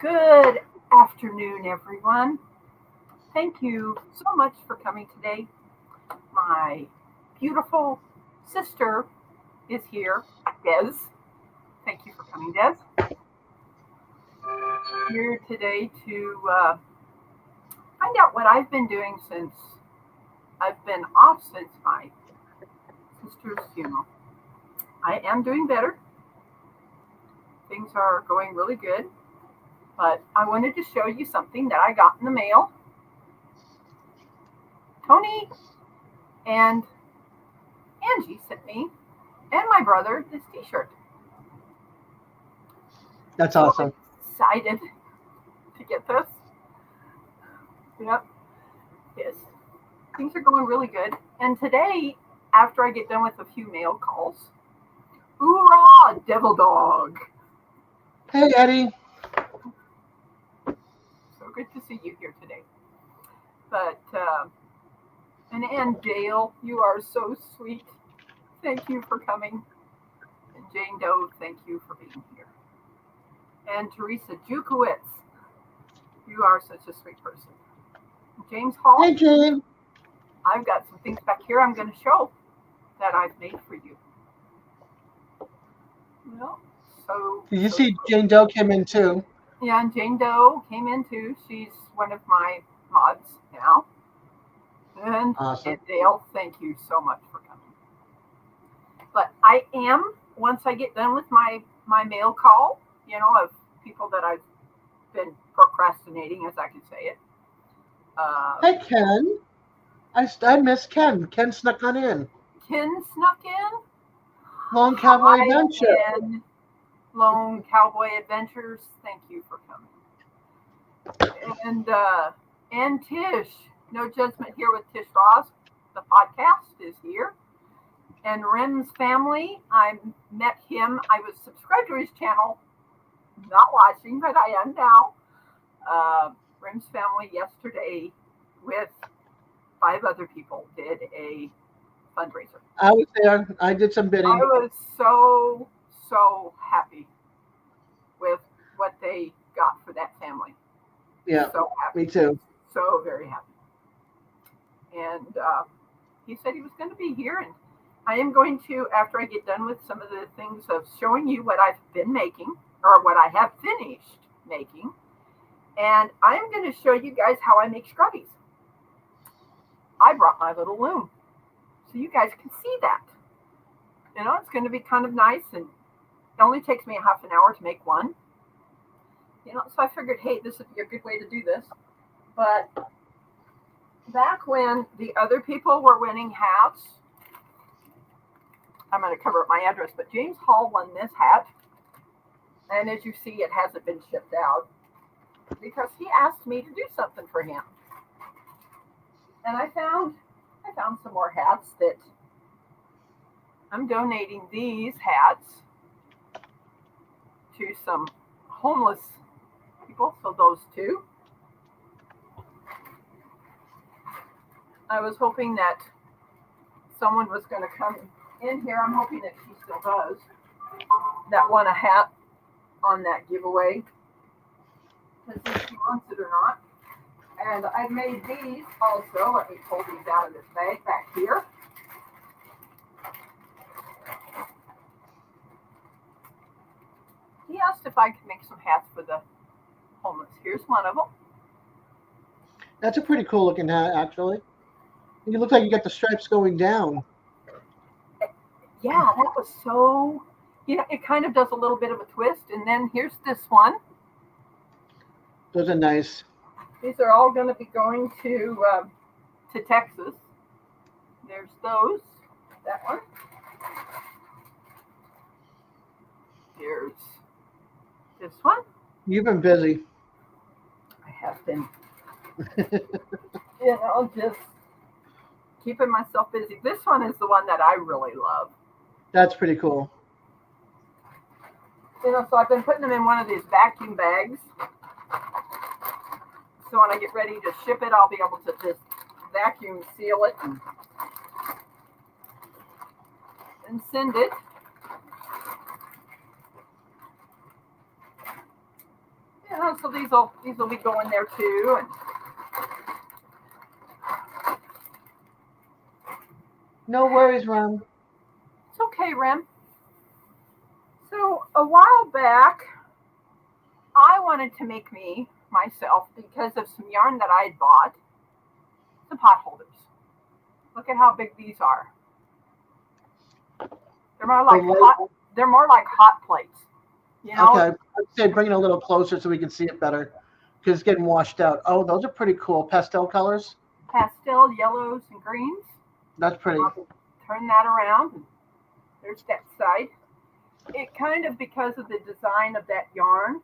Good afternoon, everyone. Thank you so much for coming today. My beautiful sister is here, Des. Thank you for coming, Des. Here today to find out what I've been doing since I've been off since my sister's funeral. I am doing better. Things are going really good, but I wanted to show you something that I got in the mail. Tony and Angie sent me and my brother this t-shirt. That's So awesome. excited to get this. Yep. Yes. Things are going really good. And today, after I get done with a few mail calls, hoorah, Devil Dog. Hey, Eddie. So good to see you here today. But, and Dale, you are so sweet. Thank you for coming. And Jane Doe, thank you for being here. And Teresa Jukowitz, you are such a sweet person. James Hall, Hey, Jane. I've got some things back here I'm going to show that I've made for you. Well, Did you see Jane Doe came in too? Yeah, and Jane Doe came in too. She's one of my mods now. And Awesome. Dale, thank you so much for coming. But I am, once I get done with my mail call, of people that I've been procrastinating, as I could say it. Hey, Ken. I miss Ken. Ken snuck on in. Ken snuck in. Lone Cowboy Hi, Adventure. Ken. Lone Cowboy Adventures. Thank you for coming. And Tish. No Judgment Here with Tish Ross. The podcast is here. And Rim's family. I met him. I was subscribed to his channel. Not watching, but I am now. Rim's family yesterday with 5 other people did a fundraiser. I was there. I did some bidding. I was so happy with what they got for that family. Yeah, so happy. Me too. So very happy. And he said he was going to be here, and I am going to, after I get done with some of the things of showing you what I've been making, or what I have finished making, and I'm going to show you guys how I make scrubbies. I brought my little loom, so you guys can see that. It's going to be kind of nice, and it only takes me a half an hour to make one. So I figured, hey, this would be a good way to do this. But back when the other people were winning hats, I'm going to cover up my address, but James Hall won this hat. And as you see, it hasn't been shipped out because he asked me to do something for him. And I found some more hats that I'm donating these hats to some homeless people. So those 2. I was hoping that someone was going to come in here. I'm hoping that she still does. That won a hat on that giveaway. Let's see if she wants it or not. And I made these also. Let me pull these out of this bag back here. He asked if I could make some hats for the homeless. Here's one of them. That's a pretty cool looking hat, actually. You look like you got the stripes going down. Yeah, that was so. It kind of does a little bit of a twist. And then here's this one. Those are nice. These are all going to be going to Texas. There's those. That one. Here's this one. You've been busy. I have been. Just keeping myself busy. This one is the one that I really love. That's pretty cool. So I've been putting them in one of these vacuum bags. So when I get ready to ship it, I'll be able to just vacuum seal it and send it. so these will be going there too. And No worries, Ron. it's okay, Rem. So a while back, I wanted to make myself, because of some yarn that I had bought, some pot holders. Look at how big these are. They're more like hot. They're more like hot plates. You know, Okay, I'd say bring it a little closer so we can see it better, because it's getting washed out. Oh, those are pretty cool. Pastel colors. pastel yellows and greens. That's pretty. Turn that around. And there's that side. It kind of, because of the design of that yarn,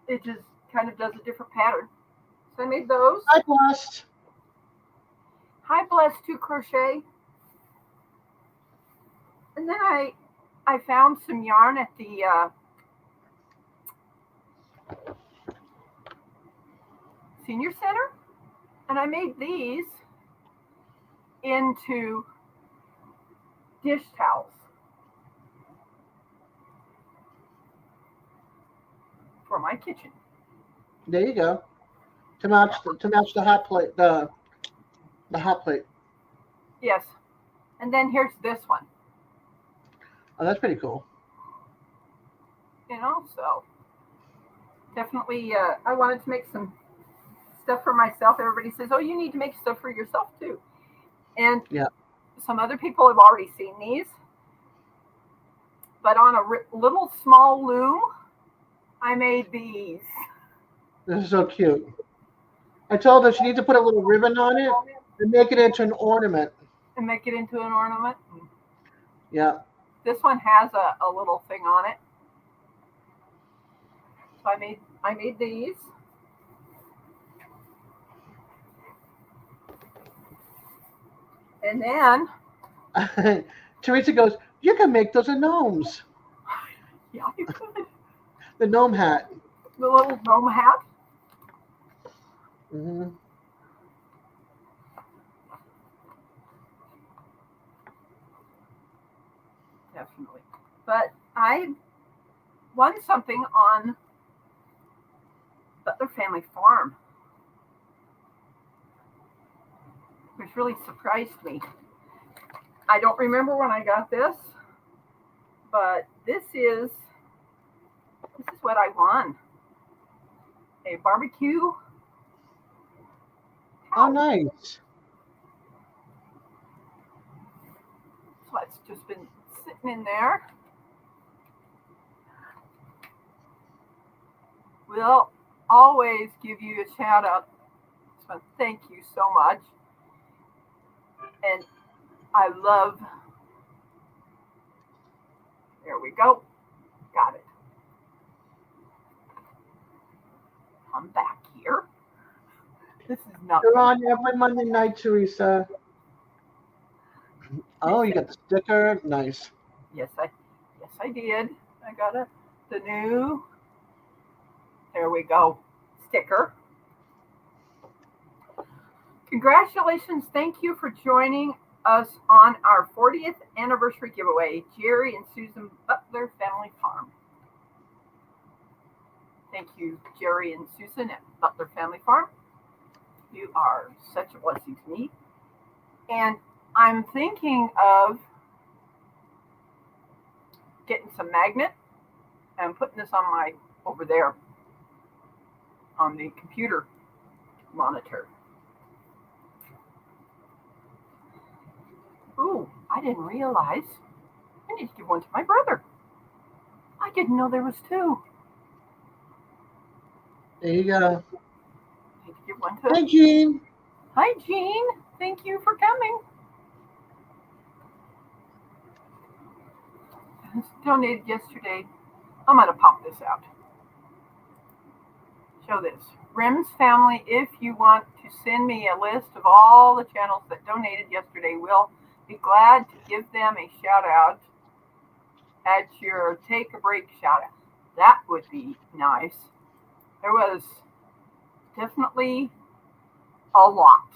it just kind of does a different pattern. So I made those. I blessed. High Blessed 2 crochet. And then I found some yarn at the senior center, and I made these into dish towels for my kitchen. There you go. To match the hot plate, the hot plate. Yes. And then here's this one. Oh, that's pretty cool. You know, so definitely I wanted to make some stuff for myself. Everybody says, oh, you need to make stuff for yourself too. And yeah, some other people have already seen these. But on a little small loom, I made these. This is so cute. I told her she needs to put a little ribbon on it and make it into an ornament. And make it into an ornament. Yeah. This one has a little thing on it. So I made these. And then Teresa goes, you can make those a gnomes. Yeah, you could. The gnome hat. The little gnome hat. Mm-hmm. Definitely. But I won something on Butler Family Farm, which really surprised me. I don't remember when I got this, but this is what I won. A barbecue. Oh, nice. So it's just been sitting in there. We'll always give you a shout out. So thank you so much. And I love, there we go. Got it. Come back here. This is not. You're on every Monday night, Teresa. Oh, you got the sticker. Nice. Yes, I did. I got the new. There we go. Sticker. Congratulations. Thank you for joining us on our 40th anniversary giveaway, Jerry and Susan Butler Family Farm. Thank you, Jerry and Susan at Butler Family Farm. You are such a blessing to me. And I'm thinking of getting some magnet and putting this on my, over there, on the computer monitor. Ooh, I didn't realize. I need to give one to my brother. I didn't know there was two. There you go. I need to give one to. Hey, Jean. Hi, Jean. Thank you for coming. This donated yesterday. I'm going to pop this out. Show this. Rem's family, if you want to send me a list of all the channels that donated yesterday, we'll be glad to give them a shout out at your take a break shout out. That would be nice. There was definitely a lot.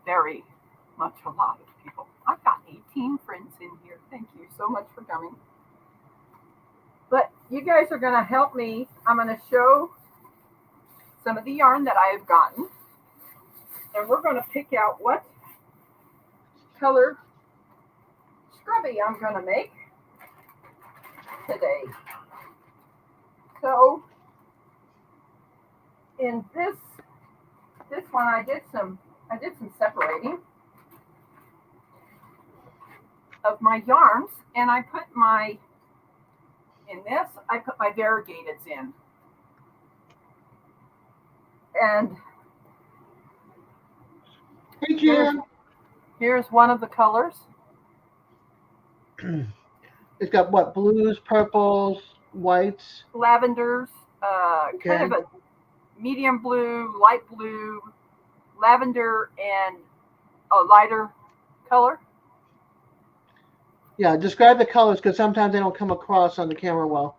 Very much a lot of people. I've got 18 friends in here. Thank you so much for coming. But you guys are going to help me. I'm going to show some of the yarn that I have gotten, and we're going to pick out what color scrubby I'm going to make today. So in this one, I did some separating of my yarns, and I put my variegateds in. And Hey, Jan. Here's one of the colors. It's got what? Blues, purples, whites, lavenders, okay. Kind of a medium blue, light blue, lavender, and a lighter color. Yeah, describe the colors because sometimes they don't come across on the camera well.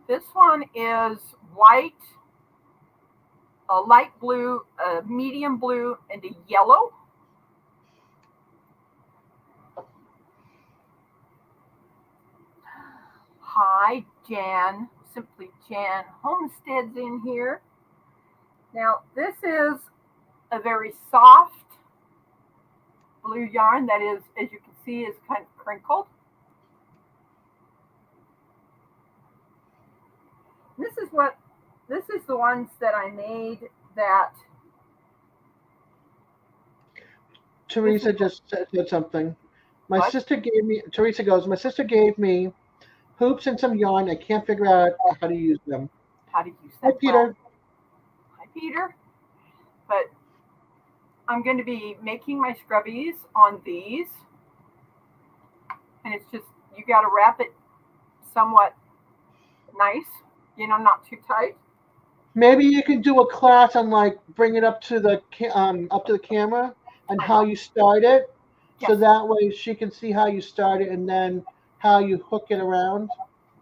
This one is white, a light blue, a medium blue, and a yellow. Hi, Jan, Simply Jan Homestead's in here. Now, this is a very soft blue yarn that is, as you can see, is kind of crinkled. This is the ones that I made that. Teresa just said something. What? Teresa goes, my sister gave me hoops and some yarn. I can't figure out how to use them. How to use them. Hi, Peter. Hi, Peter. But I'm going to be making my scrubbies on these. And it's just, you got to wrap it somewhat nice, not too tight. Maybe you can do a class on like bring it up to the camera and how you start it, so that way she can see how you start it and then how you hook it around.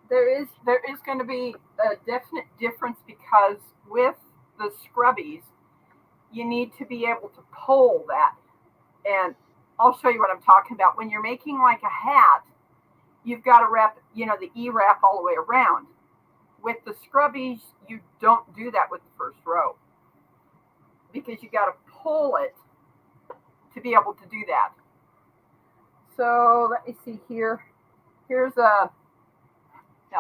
There is going to be a definite difference because with the scrubbies, you need to be able to pull that, and I'll show you what I'm talking about. When you're making like a hat, you've got to wrap, the E-wrap all the way around. With the scrubbies, you don't do that with the first row because you got to pull it to be able to do that. So let me see here. Now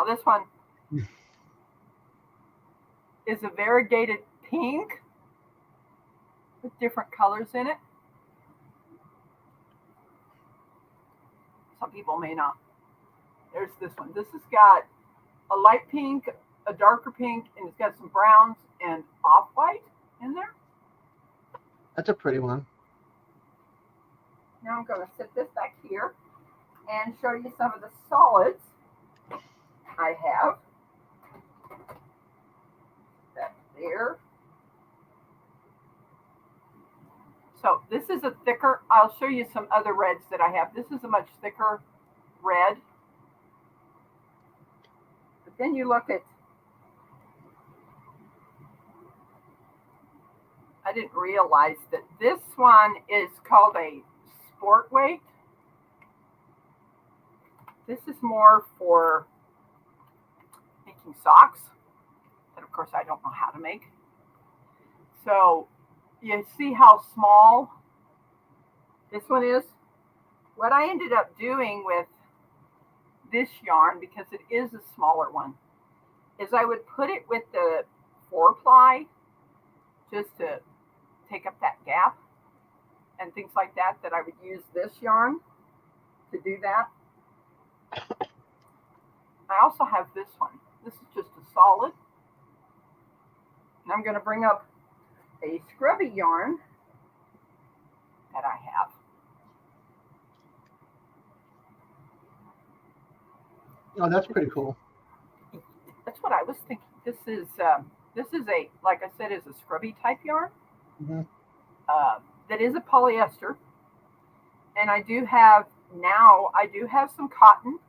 this one is a variegated pink with different colors in it. Some people may not. There's this one. This has got a light pink, a darker pink, and it's got some browns and off-white in there. That's a pretty one. Now I'm going to sit this back here and show you some of the solids I have. That's there. So this is a thicker, I'll show you some other reds that I have. This is a much thicker red. But then you look at, I didn't realize that this one is called a sport weight. This is more for making socks that of course I don't know how to make. So you see how small this one is? What I ended up doing with this yarn, because it is a smaller one, is I would put it with the 4-ply just to take up that gap and things like that, that I would use this yarn to do that. I also have this one. This is just a solid. And I'm going to bring up a scrubby yarn that I have. Oh, that's pretty cool. That's what I was thinking. This is a, like I said, is a scrubby type yarn. Mm-hmm. That is a polyester. And I do have some cotton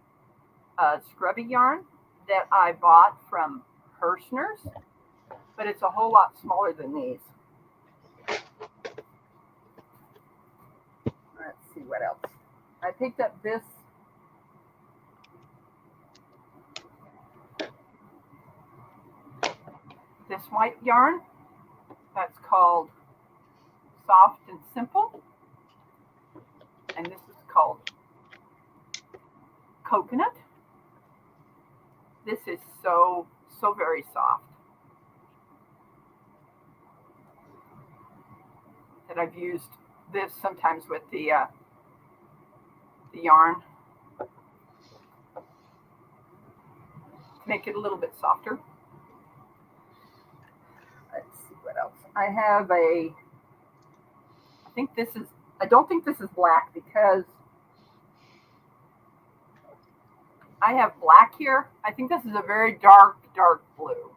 scrubby yarn that I bought from Hirschner's, but it's a whole lot smaller than these. Let's see what else. I picked up this this white yarn. That's called Soft and Simple. And this is called Coconut. This is so very soft. And I've used this sometimes with the yarn to make it a little bit softer. Let's see what else. I have I don't think this is black because I have black here. I think this is a very dark blue.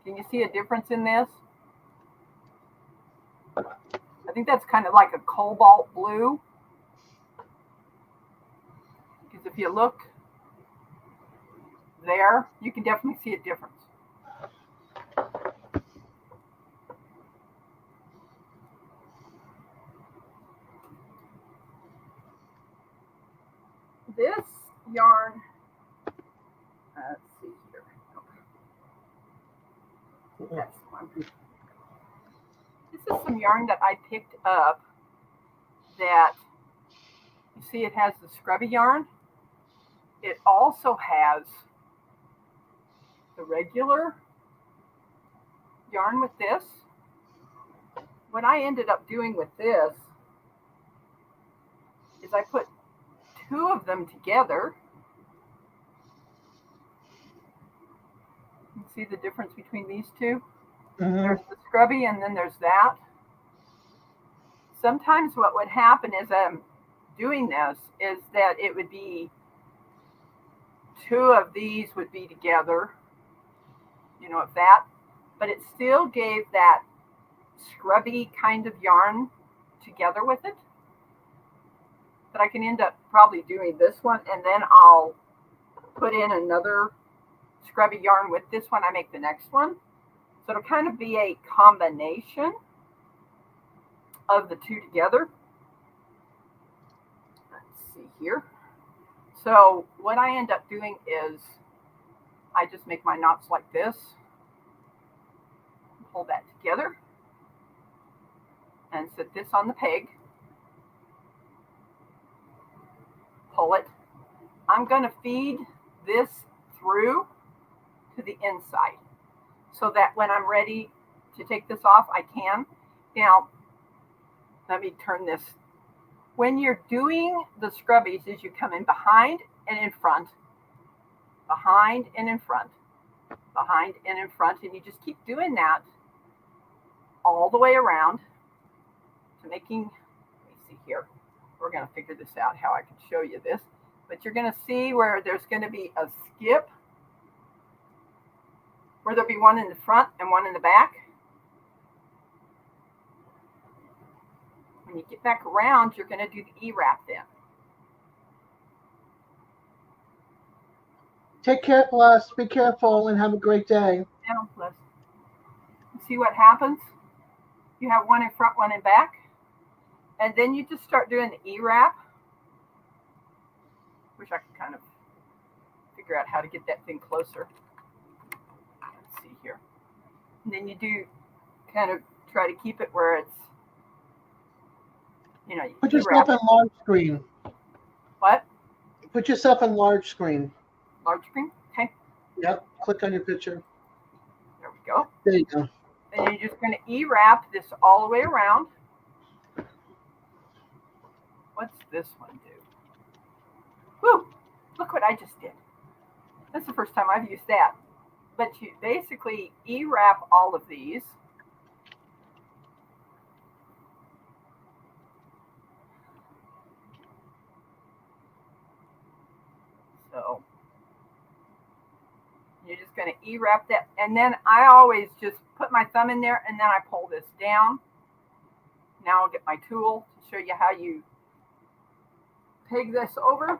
Can you see a difference in this? I think that's kind of like a cobalt blue. Because if you look there, you can definitely see a difference. This yarn, let's see here. That's one. This is some yarn that I picked up that, you see it has the scrubby yarn. It also has the regular yarn with this. What I ended up doing with this is I put two of them together. You see the difference between these two? Mm-hmm. There's the scrubby and then there's that. Sometimes what would happen as I'm doing this is that it would be two of these would be together, of that, but it still gave that scrubby kind of yarn together with it. But I can end up probably doing this one and then I'll put in another scrubby yarn with this one. I make the next one. So it'll kind of be a combination of the two together. Let's see here. So what I end up doing is I just make my knots like this. Hold that together. And set this on the peg. Pull it. I'm going to feed this through to the inside so that when I'm ready to take this off, I can. Now, let me turn this. When you're doing the scrubbies, is you come in behind and in front, behind and in front, behind and in front, and you just keep doing that all the way around to making, let me see here. We're going to figure this out, how I can show you this. But you're going to see where there's going to be a skip, where there'll be one in the front and one in the back. When you get back around, you're going to do the E-wrap then. Take care, Bless. Be careful and have a great day. Now, let's see what happens. You have one in front, one in back. And then you just start doing the E-wrap. Wish I could kind of figure out how to get that thing closer. Let's see here. And then you do kind of try to keep it where it's, you put yourself in large screen. What? Put yourself in large screen. Large screen? Okay. Yep. Click on your picture. There we go. There you go. And you're just going to E-wrap this all the way around. What's this one do? Woo! Look what I just did. That's the first time I've used that. But you basically E-wrap all of these. So you're just going to E-wrap that. And then I always just put my thumb in there and then I pull this down. Now I'll get my tool to show you how you peg this over.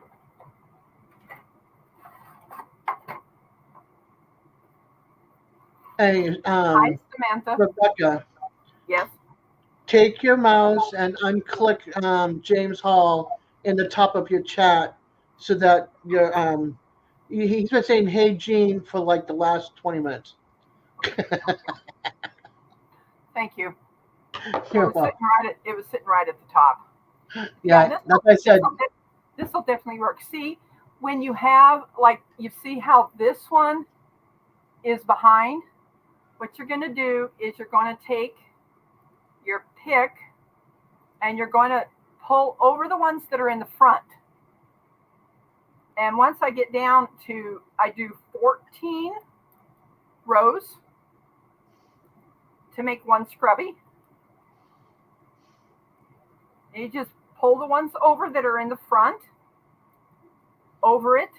Hey, Hi, Samantha. Rebecca. Yes. Take your mouse and unclick James Hall in the top of your chat so that your he's been saying "Hey Gene" for like the last 20 minutes. Thank you. You're It was welcome. it was sitting right at the top. Yeah, Yeah, like I said, this will definitely work. See, when you have, like, you see how this one is behind, what you're going to do is you're going to take your pick and you're going to pull over the ones that are in the front. And once I get down to, I do 14 rows to make one scrubby. And you just pull the ones over that are in the front, over it.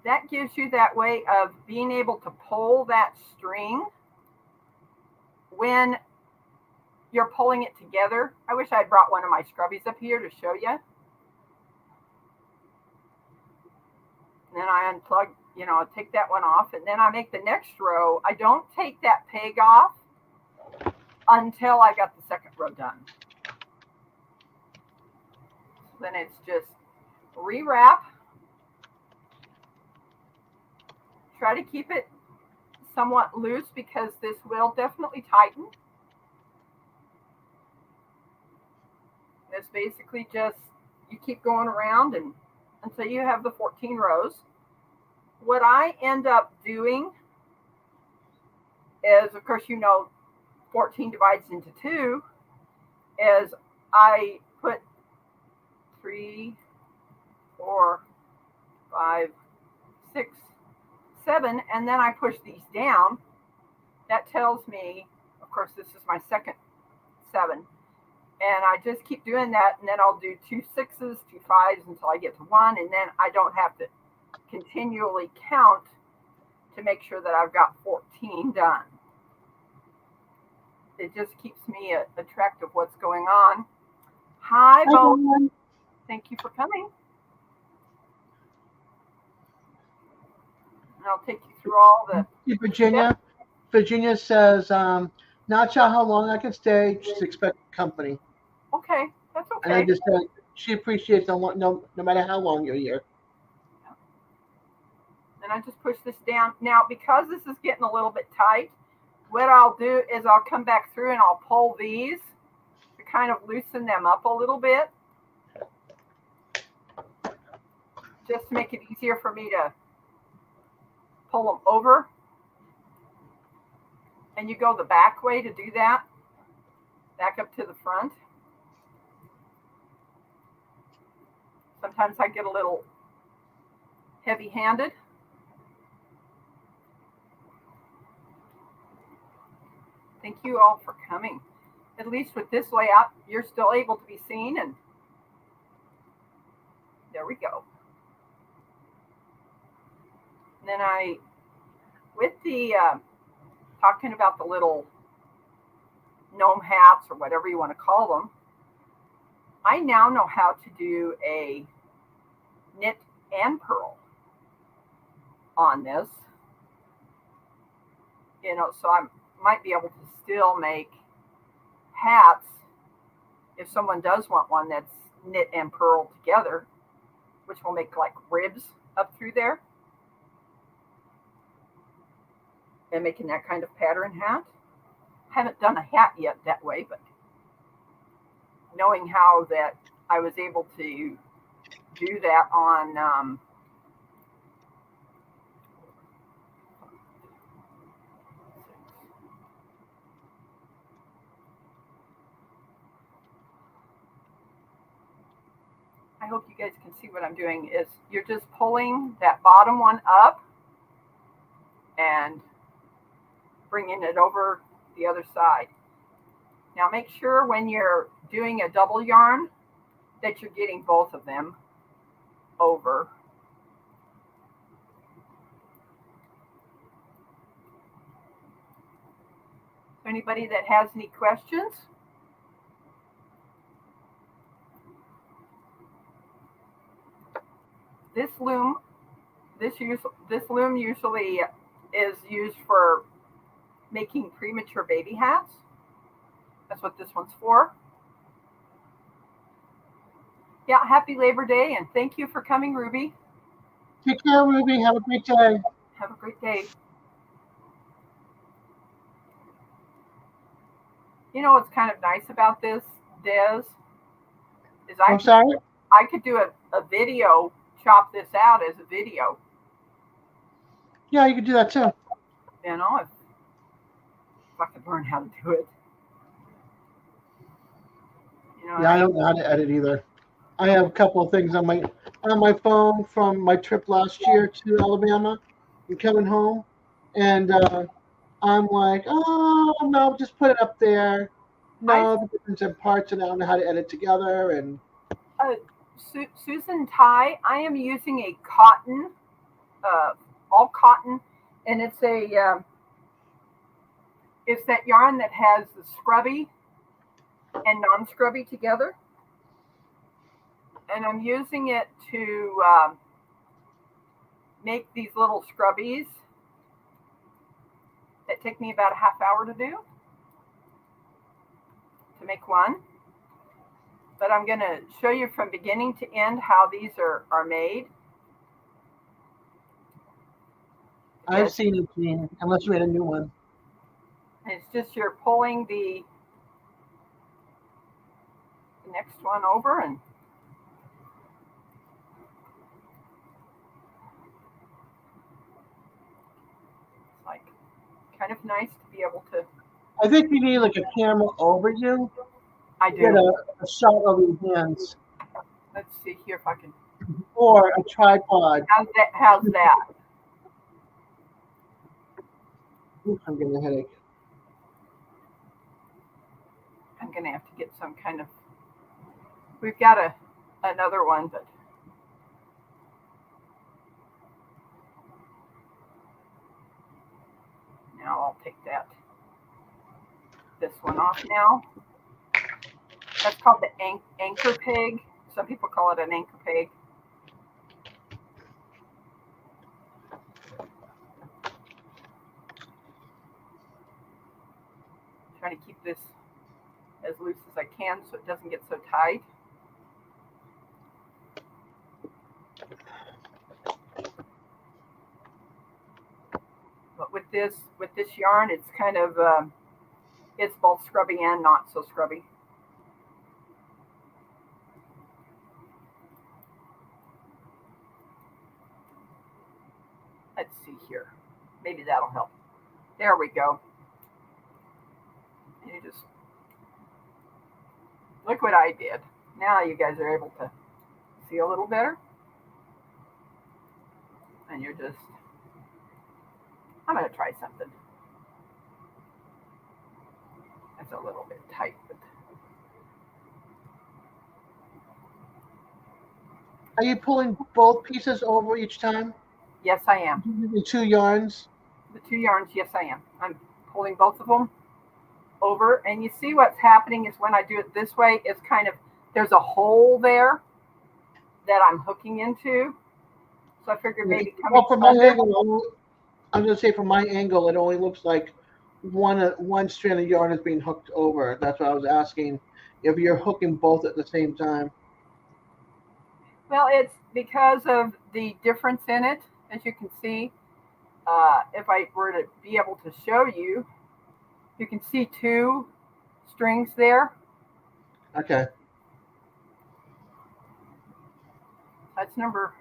That gives you that way of being able to pull that string when you're pulling it together. I wish I'd brought one of my scrubbies up here to show you. And then I unplug, take that one off, and then I make the next row. I don't take that peg off until I got the second row done. So then it's just rewrap. Try to keep it somewhat loose because this will definitely tighten. It's basically just, you keep going around and until you have the 14 rows. What I end up doing is, of course, 14 divides into 2, is I put 3, 4, 5, 6, 7, and then I push these down. That tells me, of course, this is my second 7. And I just keep doing that, and then I'll do 2 6s, 2 5s until I get to 1, and then I don't have to continually count to make sure that I've got 14 done. It just keeps me a track of what's going on. Hi, Bo. Thank you for coming. And I'll take you through all the. Virginia. Virginia says, not sure how long I can stay. Just expect company. Okay, that's okay. And I just said she appreciates no matter how long you're here. And I just push this down. Now, because this is getting a little bit tight, what I'll do is I'll come back through and I'll pull these to kind of loosen them up a little bit. Just to make it easier for me to pull them over. And you go the back way to do that. Back up to the front. Sometimes I get a little heavy-handed. Thank you all for coming. At least with this layout, you're still able to be seen, and there we go. And then with the, talking about the little gnome hats or whatever you want to call them, I now know how to do a knit and purl on this. So I might be able to still make hats if someone does want one that's knit and purl together, which will make like ribs up through there. And making that kind of pattern hat. Haven't done a hat yet that way, but knowing how that I was able to do that on I hope you guys can see what I'm doing is you're just pulling that bottom one up and bringing it over the other side. Now make sure when you're doing a double yarn that you're getting both of them over. Anybody that has any questions? This loom usually is used for making premature baby hats. That's what this one's for. Yeah, happy Labor Day, and thank you for coming, Ruby. Take care, Ruby. Have a great day. Have a great day. You know what's kind of nice about this, Des, is I'm sorry? I could do a video, chop this out as a video. Yeah, you can do that too. You know, if I could learn how to do it. You know, Yeah, I don't know how to edit either. I have a couple of things on my phone from my trip last year to Alabama and coming home, and I'm like, oh no, just put it up there. I No, the different parts, and I don't know how to edit together. And uh, Susan Ty, I am using a cotton, uh, all cotton, and it's that yarn that has the scrubby and non-scrubby together, and I'm using it to make these little scrubbies that take me about a half hour to do, to make one. But I'm going to show you from beginning to end how these are made. I've seen it, Gene, unless you made a new one. And it's just you're pulling the next one over, and it's like kind of nice to be able to. I think you need like a camera over you. I Get do. a shot of your hands Let's see here if I can. or a tripod. How's that? How's that? Oof, I'm getting a headache. I'm going to have to get some kind of. We've got another one, but now I'll take this one off now. That's called the anchor peg. Some people call it an anchor peg. Trying to keep this as loose as I can so it doesn't get so tight. But with this yarn, it's kind of it's both scrubby and not so scrubby. Let's see here. Maybe that'll help. There we go. And you just look what I did. Now you guys are able to see a little better. And you're just, I'm going to try something. That's a little bit tight, but. Are you pulling both pieces over each time? Yes, I am. The two yarns? The two yarns, yes, I am. I'm pulling both of them over. And you see what's happening is when I do it this way, it's kind of, there's a hole there that I'm hooking into. So I figured maybe coming well, from my angle, I'm going to say from my angle, it only looks like one strand of yarn is being hooked over. That's what I was asking, if you're hooking both at the same time. Well, it's because of the difference in it, as you can see. If I were to be able to show you, you can see two strings there. Okay. That's number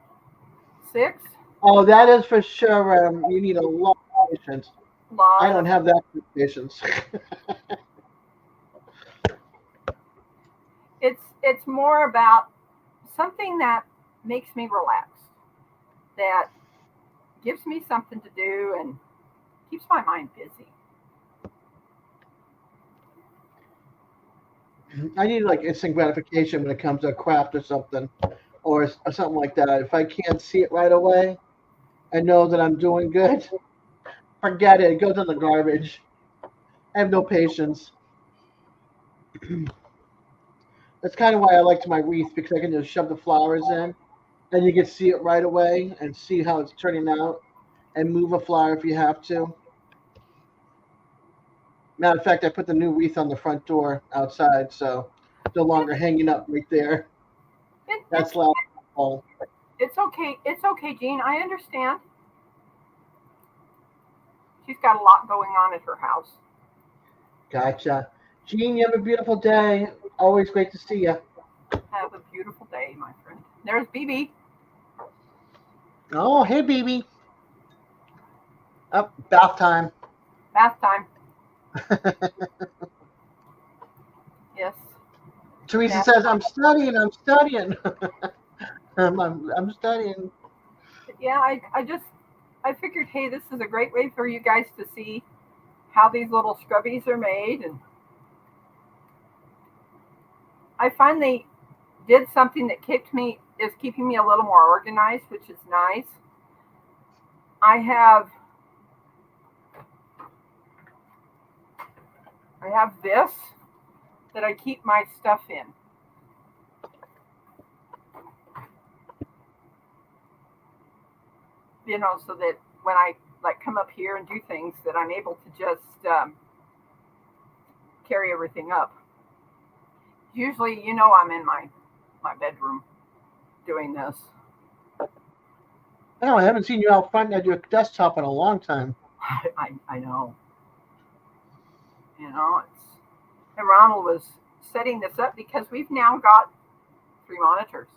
6. Oh, that is for sure. You need a lot of patience. I don't have that much patience. It's more about something that makes me relax, that gives me something to do and keeps my mind busy. I need like instant gratification when it comes to a craft or something, or something like that. If I can't see it right away and know that I'm doing good, forget it. It goes in the garbage. I have no patience. That's kind of why I liked my wreath, because I can just shove the flowers in and you can see it right away and see how it's turning out and move a flower if you have to. Matter of fact, I put the new wreath on the front door outside, so it's no longer hanging up right there. That's loud. It's okay. It's okay, Jean. I understand. She's got a lot going on at her house. Gotcha. Jean, you have a beautiful day. Always great to see you. Have a beautiful day, my friend. There's BB. Oh, hey, baby. Up, bath time. Bath time. Yes. Teresa Bath says, time. I'm studying. I'm studying. I'm studying. Yeah, I figured, hey, this is a great way for you guys to see how these little scrubbies are made. And I finally did something that is keeping me a little more organized, which is nice. I have this that I keep my stuff in. So that when I like come up here and do things, that I'm able to just carry everything up. Usually, I'm in my bedroom doing this. I haven't seen you out front at your desktop in a long time. I know. And Ronald was setting this up because we've now got 3 monitors.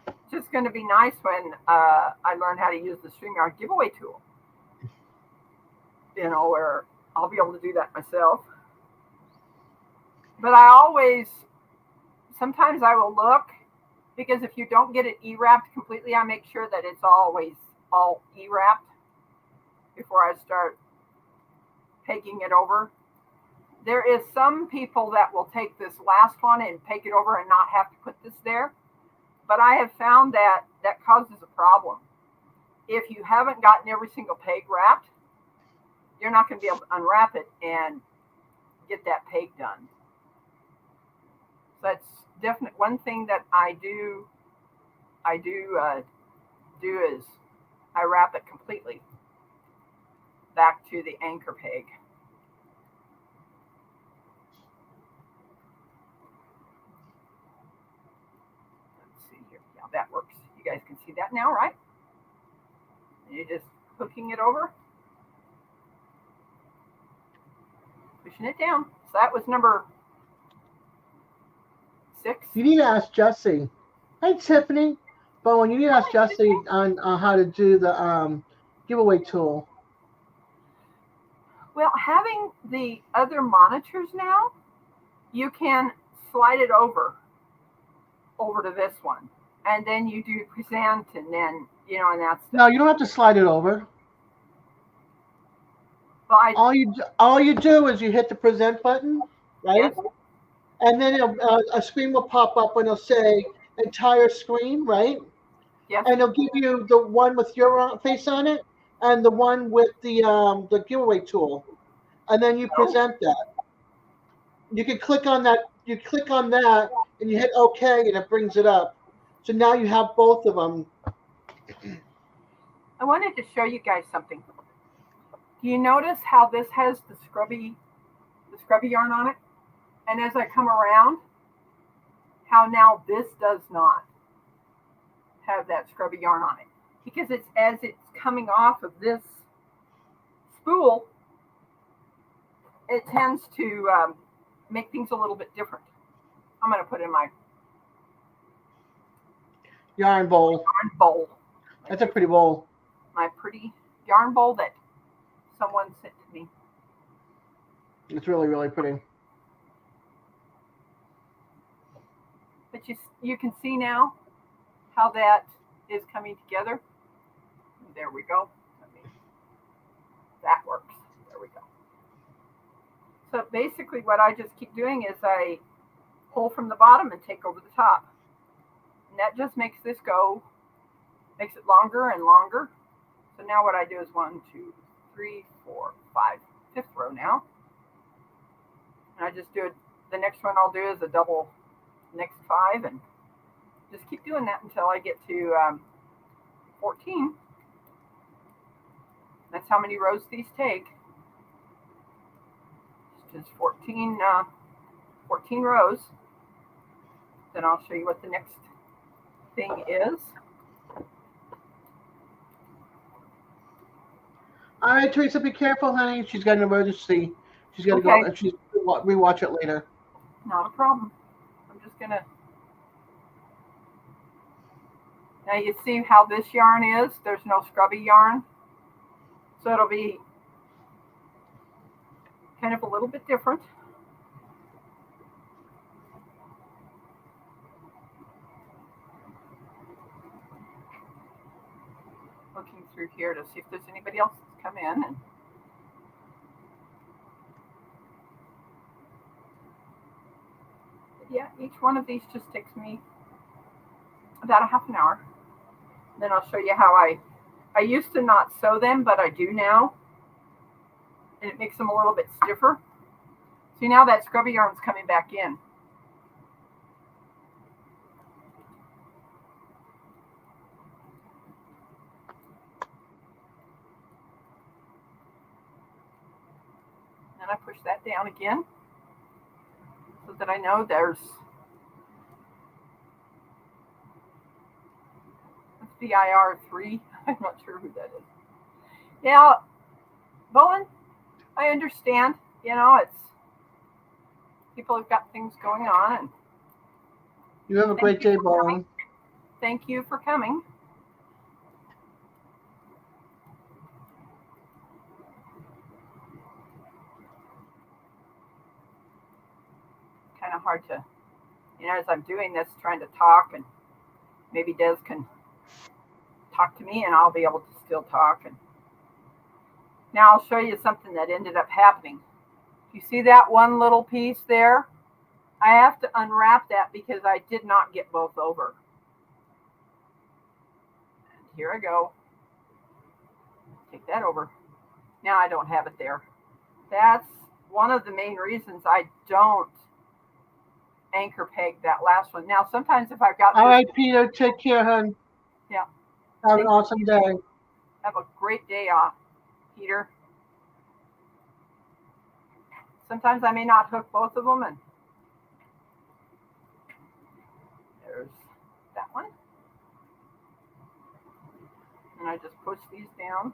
It's just going to be nice when I learn how to use the StreamYard giveaway tool. Where I'll be able to do that myself. But sometimes I will look, because if you don't get it E-wrapped completely, I make sure that it's always all E-wrapped before I start pegging it over. There is some people that will take this last one and peg it over and not have to put this there. But I have found that causes a problem. If you haven't gotten every single peg wrapped, you're not going to be able to unwrap it and get that peg done. So that's definitely one thing that I do is I wrap it completely back to the anchor peg. Let's see here. Yeah, that works. You guys can see that now, right? And you're just hooking it over, pushing it down. So that was number 6. You need to ask Jesse. Hey, Tiffany. Bowen, you need to ask Jesse on how to do the giveaway tool. Well, having the other monitors now, you can slide it over to this one. And then you do present, and then, and that's... No, you don't have to slide it over. Well, all you do is you hit the present button, right? Yes. And then a screen will pop up and it'll say entire screen, right? Yes. And it'll give you the one with your face on it and the one with the giveaway tool. And then you present that. You can click on that. You click on that and you hit OK and it brings it up. So now you have both of them. I wanted to show you guys something. Do you notice how this has the scrubby yarn on it? And as I come around, how now this does not have that scrubby yarn on it. Because as it's coming off of this spool, it tends to make things a little bit different. I'm going to put in my Yarn bowl. That's a pretty bowl. My pretty yarn bowl that someone sent to me. It's really, really pretty. But you can see now how that is coming together. There we go. That works. There we go. So basically what I just keep doing is I pull from the bottom and take over the top. And that just makes it longer and longer. So now what I do is 1, 2, 3, 4, 5, 5th row now. And I just do it. The next one I'll do is a double next 5, and just keep doing that until I get to 14. That's how many rows these take. It's just 14 rows. Then I'll show you what the next thing is. All right, Teresa, be careful, honey. She's got an emergency. She's got to go, Okay. and she's rewatch it later. Not a problem. I'm just gonna. Now you see how this yarn is. There's no scrubby yarn, so it'll be kind of a little bit different. Looking through here to see if there's anybody else that's come in. And yeah, each one of these just takes me about a half an hour. Then I'll show you how I used to not sew them, but I do now. And it makes them a little bit stiffer. See, now that scrubby yarn's coming back in. Then I push that down again so that I know there's VIR3. I'm not sure who that is. Yeah, Bowen, I understand. You know, it's people have got things going on. And You have a great day, Bowen. Thank you for coming. Kind of hard to, as I'm doing this, trying to talk, and maybe Des can talk to me and I'll be able to still talk. And now I'll show you something that ended up happening. You see that one little piece there? I have to unwrap that because I did not get both over. And here I go. Take that over. Now I don't have it there. That's one of the main reasons I don't anchor peg that last one. Now, sometimes if I've got... All right, Peter, take care, hon. Yeah. Have an awesome day. Have a great day off, Peter. Sometimes I may not hook both of them, and there's that one. And I just push these down.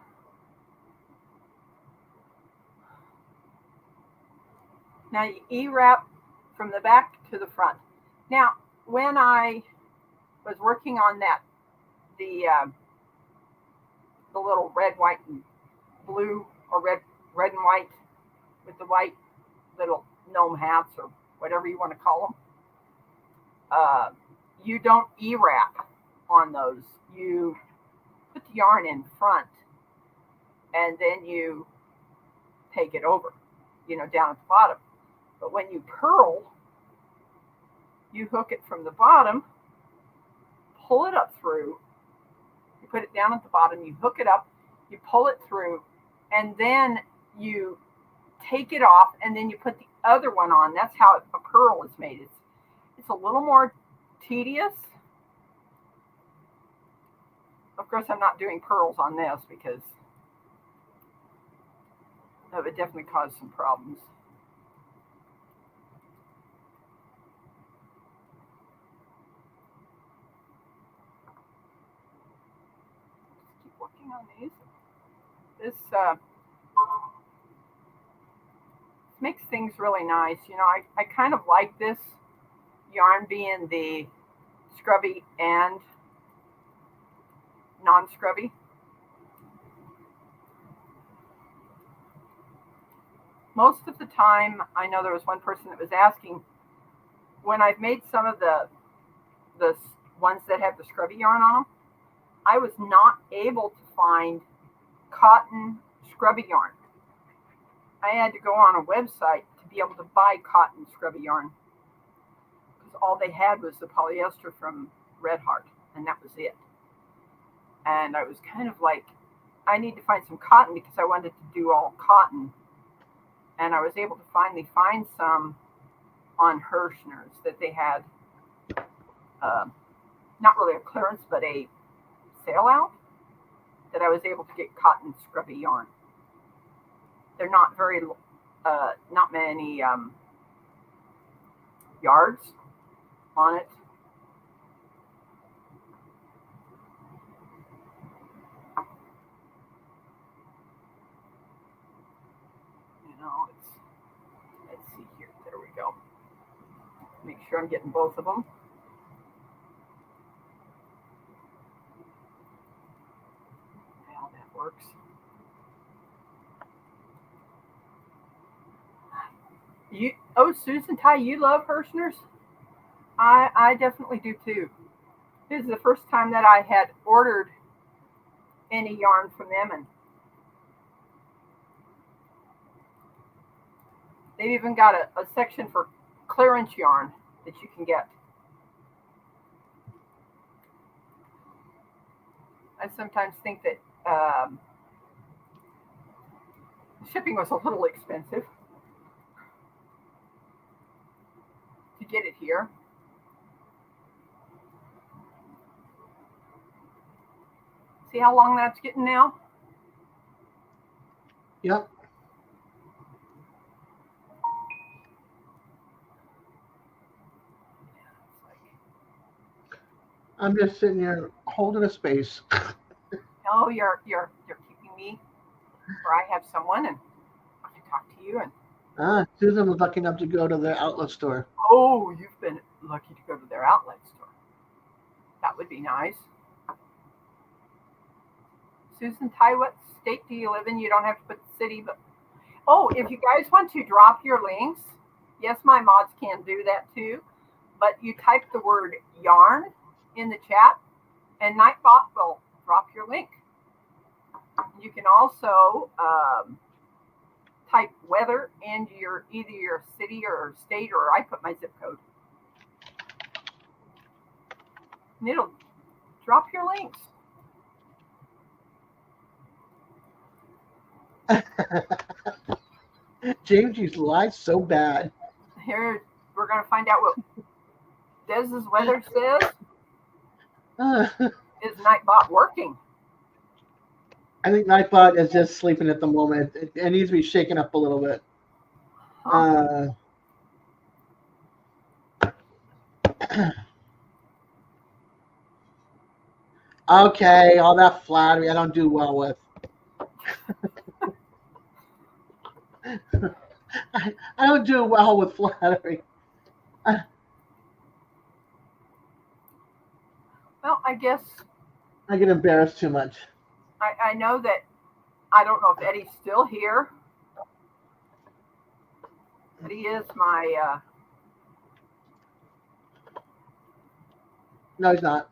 Now you E-wrap from the back to the front. Now, when I was working on that, the little red, white, and blue, or red and white with the white little gnome hats or whatever you want to call them, you don't E-wrap on those. You put the yarn in front and then you peg it over, down at the bottom. But when you purl, you hook it from the bottom, pull it up through, you put it down at the bottom, you hook it up, you pull it through, and then you take it off, and then you put the other one on. That's how a purl is made. It's a little more tedious. Of course, I'm not doing purls on this because that would definitely cause some problems. Keep working on these. This makes things really nice. I kind of like this yarn being the scrubby and non-scrubby. Most of the time, I know there was one person that was asking, when I've made some of the ones that have the scrubby yarn on them, I was not able to find cotton scrubby yarn. I had to go on a website to be able to buy cotton scrubby yarn because all they had was the polyester from Red Heart, and that was it. And I was kind of like, I need to find some cotton because I wanted to do all cotton. And I was able to finally find some on Hirschner's that they had, not really a clearance, but a sale out, that I was able to get cotton scrubby yarn. They're not very, not many yards on it. Make sure I'm getting both of them. How that works. Susan Ty, you love Hirschner's? I definitely do too. This is the first time that I had ordered any yarn from them, and they've even got a section for clearance yarn that you can get. I sometimes think that shipping was a little expensive to get it here. See how long that's getting now? Yep. I'm just sitting here holding a space. Oh, you're keeping me where I have someone and I can talk to you. And Susan was lucky enough to go to the outlet store. oh, you've been lucky to go to their outlet store. That would be nice. Susan Ty, what state do you live in? You don't have to put the city, but oh, if you guys want to drop your links, yes, my mods can do that too. But you type the word yarn in the chat, and Nightbot will drop your link. You can also type weather and either your city or state, or I put my zip code, and it'll drop your links. James, you lie so bad. Here, we're going to find out what Dez's weather says. Is Nightbot working? I think Nightbot is just sleeping at the moment. It needs to be shaken up a little bit. Huh. Okay, all that flattery I don't do well with. I don't do well with flattery. Well, I guess I get embarrassed too much. I know that I don't know if Eddie's still here, but he is my No, he's not.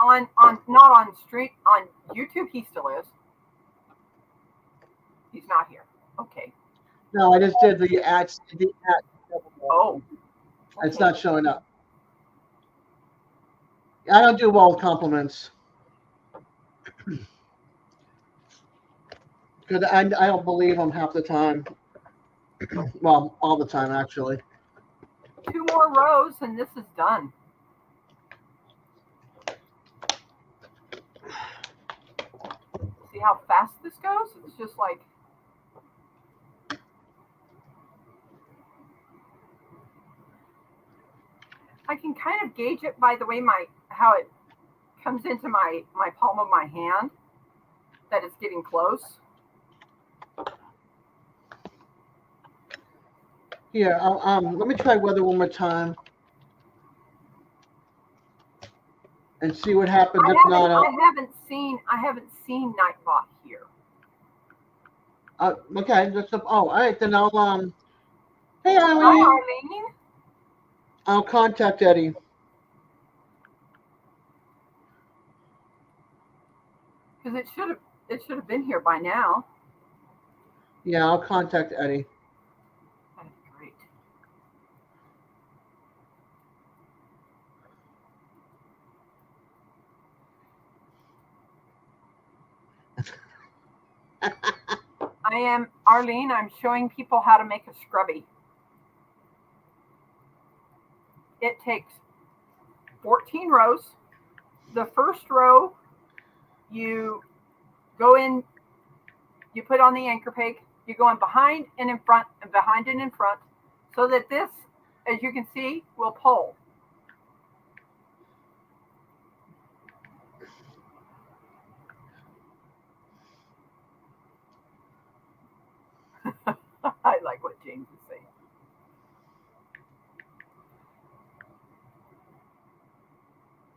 on not on street on YouTube. He still is. He's not here. Okay. No, I just did the at. Oh. Okay. It's not showing up. I don't do well with compliments. Because I don't believe them half the time. Well, all the time, actually. 2 more rows and this is done. See how fast this goes? It's just like I can kind of gauge it by the way how it comes into my palm of my hand that it's getting close. Here, let me try weather one more time and see what happens. I haven't seen Nightbot here. Okay, all right. Then I'll Hey, Eileen. Hi, Arlene. I'll contact Eddie. Because it should have been here by now. Yeah, I'll contact Eddie. That'd be great. I am Arlene. I'm showing people how to make a scrubby. It takes 14 rows. The first row, you go in, you put on the anchor peg, you go in behind and in front and behind and in front, so that this, as you can see, will pull. I like what James is saying.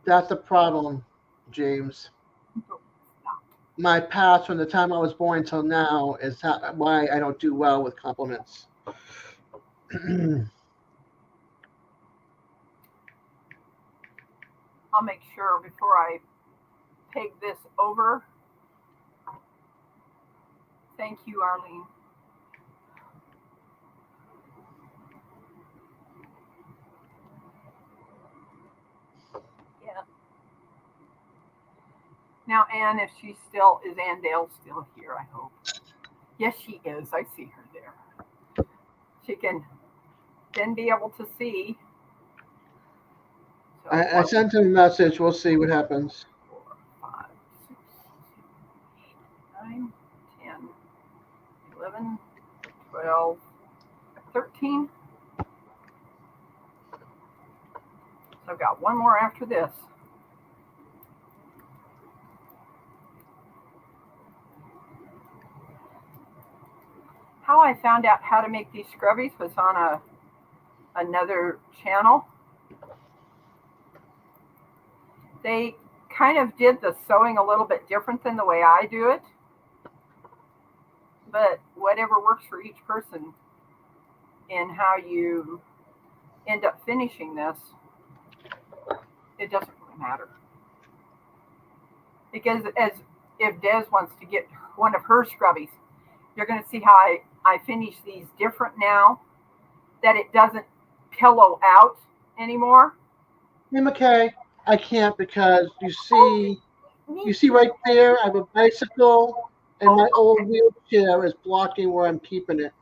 That's the problem, James. My past from the time I was born till now is why I don't do well with compliments. I'll make sure before I peg this over. Thank you, Arlene. Yeah. Now, Anne, if she still is, Ann Dale still here, I hope. Yes, she is. I see her there. She can then be able to see. So I sent him a message. We'll see what happens. 4, 5, 6, 7, 8, 9, 10, 11, 12, 13. So I've got one more after this. How I found out how to make these scrubbies was on another channel. They kind of did the sewing a little bit different than the way I do it. But whatever works for each person in how you end up finishing this, it doesn't really matter. Because as if Des wants to get one of her scrubbies, you're going to see how I finish these different now, that it doesn't pillow out anymore. Hey, McKay, I can't because you see right there, I have a bicycle and my old wheelchair is blocking where I'm keeping it.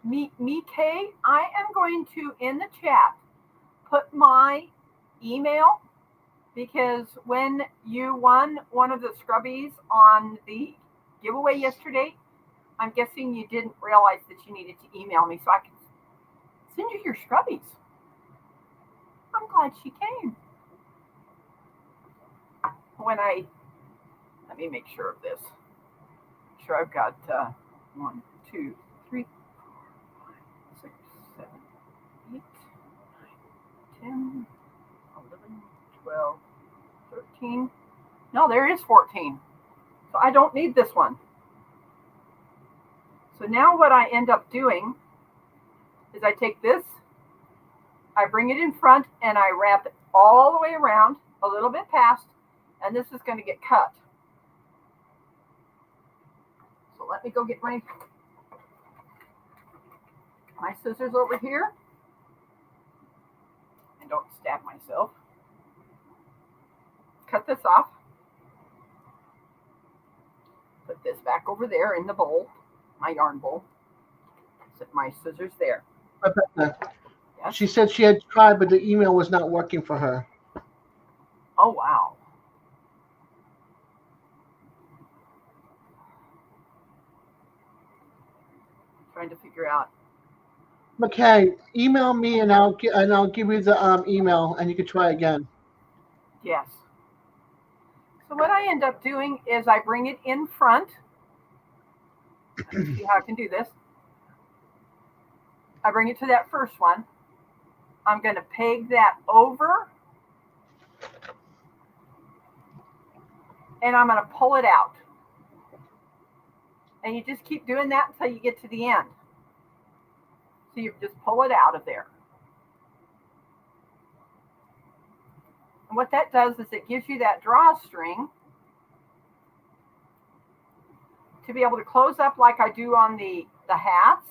Kay, I am going to, in the chat, put my email, because when you won one of the scrubbies on the giveaway yesterday, I'm guessing you didn't realize that you needed to email me so I can send you your scrubbies. I'm glad she came. Let me make sure of this. Make sure I've got 1, 2, 3, 4, 5, 6, 7, 8, 9, 10, 11, 12, 13. No, there is 14. So I don't need this one. So now what I end up doing is I take this, I bring it in front, and I wrap it all the way around, a little bit past, and this is going to get cut. So let me go get my scissors over here. And don't stab myself. Cut this off. Put this back over there in the bowl, my yarn bowl. Set my scissors there. Yes? She said she had tried, but the email was not working for her. Oh, wow. Trying to figure out. McKay, email me and I'll give you the email and you can try again. Yes. So what I end up doing is I bring it in front. Let's see how I can do this. I bring it to that first one. I'm going to peg that over. And I'm going to pull it out. And you just keep doing that until you get to the end. So you just pull it out of there. And what that does is it gives you that drawstring to be able to close up like I do on the hats.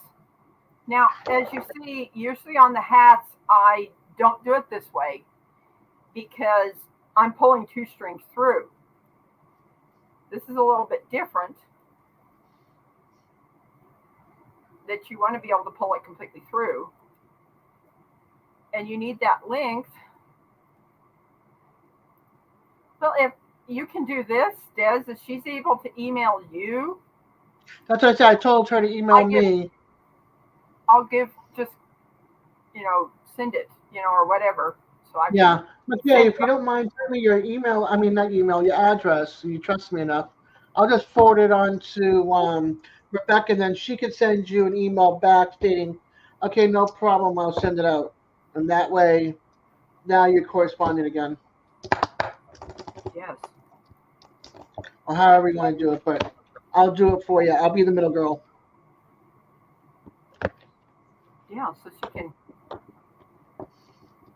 Now, as you see, usually on the hats, I don't do it this way because I'm pulling 2 strings through. This is a little bit different, that you want to be able to pull it completely through. And you need that length. Well, if you can do this, Des, if she's able to email you. That's what I said. I told her to email me. I'll give just, send it, or whatever. So I yeah. But yeah, if you don't mind sending me your email, your address, you trust me enough, I'll just forward it on to Rebecca, and then she could send you an email back stating, okay, no problem, I'll send it out. And that way, now you're corresponding again. or however you want to do it, but I'll do it for you. I'll be the middle girl. Yeah, so she can,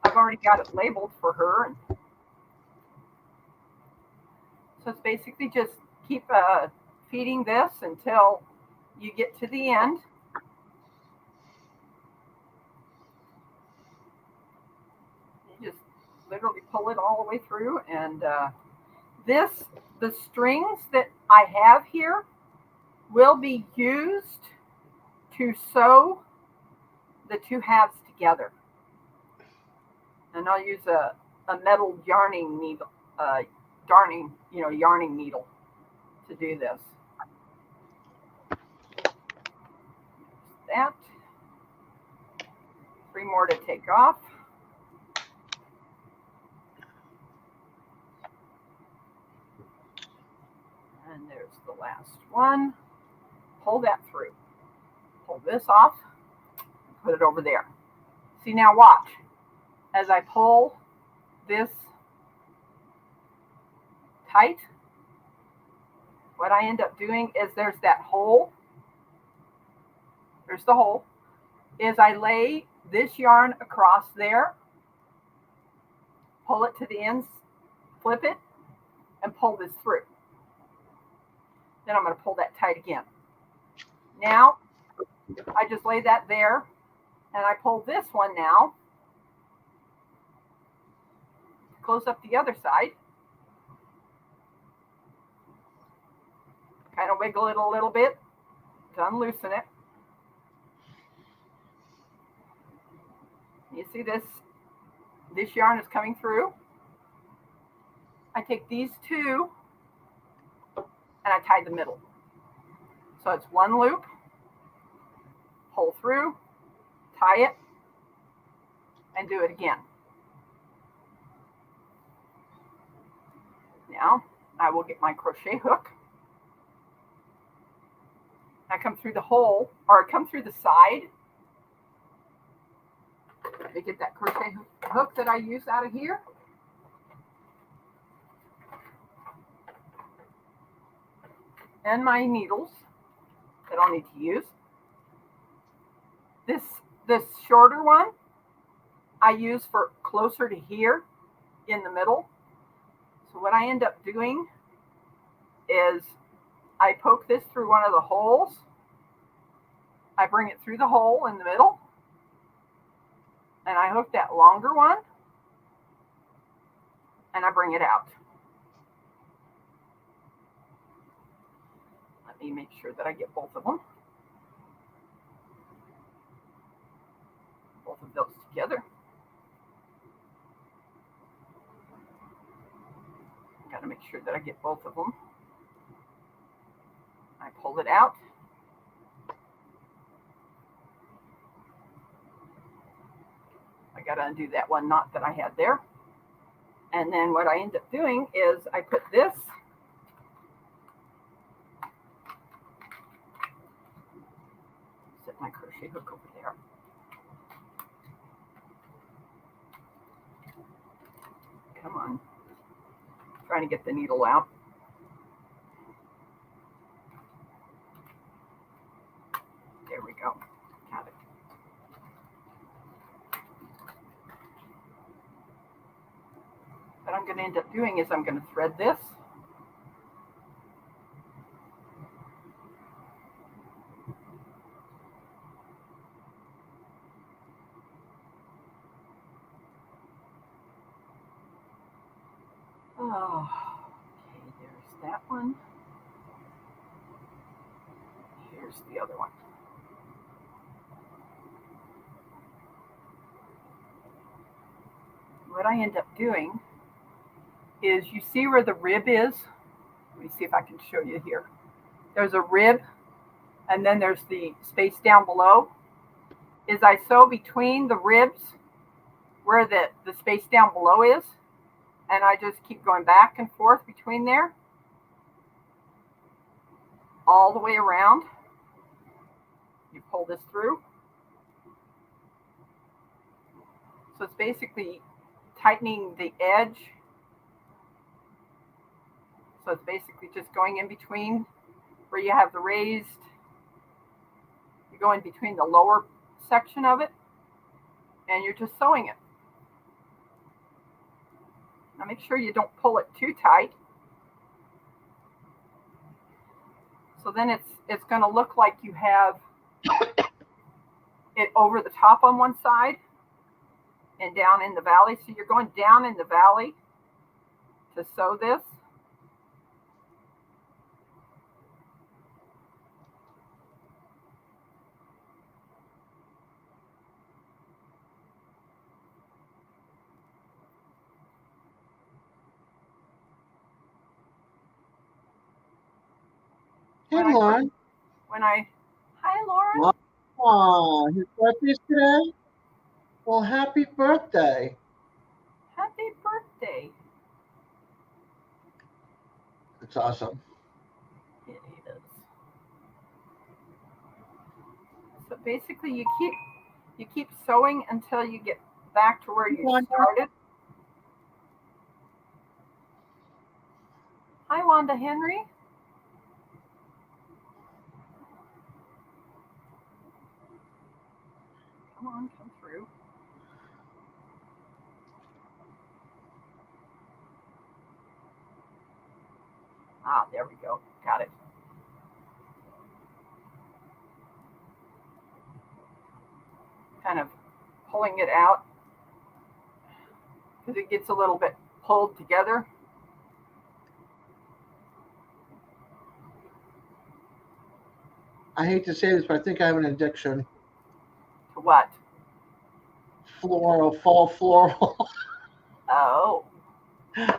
I've already got it labeled for her. And so it's basically just keep feeding this until you get to the end. You just literally pull it all the way through. And the strings that I have here will be used to sew the two halves together. And I'll use a metal yarning needle, yarning needle to do this. That. 3 more to take off. And there's the last one. Pull that through. Pull this off. Put it over there. See, now watch. As I pull this tight, what I end up doing is there's that hole. There's the hole. Is I lay this yarn across there, pull it to the ends, flip it, and pull this through. Then I'm going to pull that tight again. Now, I just lay that there, and I pull this one now, close up the other side, kind of wiggle it a little bit to unloosen it. You see this yarn is coming through. I take these two and I tie the middle. So it's one loop, pull through, tie it, and do it again. Now I will get my crochet hook. I come through the hole, or I come through the side. I get that crochet hook that I use out of here. And my needles that I'll need to use. This shorter one I use for closer to here in the middle. So what I end up doing is I poke this through one of the holes. I bring it through the hole in the middle. And I hook that longer one. And I bring it out. Let me make sure that I get both of them. Both of those together. Got to make sure that I get both of them. I pull it out. I got to undo that one knot that I had there. And then what I end up doing is I put this set my crochet hook over there. Come on. Trying to get the needle out. There we go. Got it. What I'm going to end up doing is I'm going to thread this. Oh, okay, there's that one. Here's the other one. What I end up doing is, you see where the rib is? Let me see if I can show you here. There's a rib, and then there's the space down below. Is I sew between the ribs where the space down below is, and I just keep going back and forth between there, all the way around. You pull this through. So it's basically tightening the edge So it's basically just going in between where you have the raised, you go in between the lower section of it, and you're just sewing it. Now make sure you don't pull it too tight. So then it's going to look like you have it over the top on one side and down in the valley. So you're going down in the valley to sew this. Hey, Lauren. Hi, Lauren. Aw, his birthday's today? Well, happy birthday. Happy birthday. It's awesome. It is. So basically you keep sewing until you get back to where you started. Hi, Wanda Henry. Come on, come through. Ah, there we go. Got it. Kind of pulling it out because it gets a little bit pulled together. I hate to say this, but I think I have an addiction. To what? Fall floral. Oh.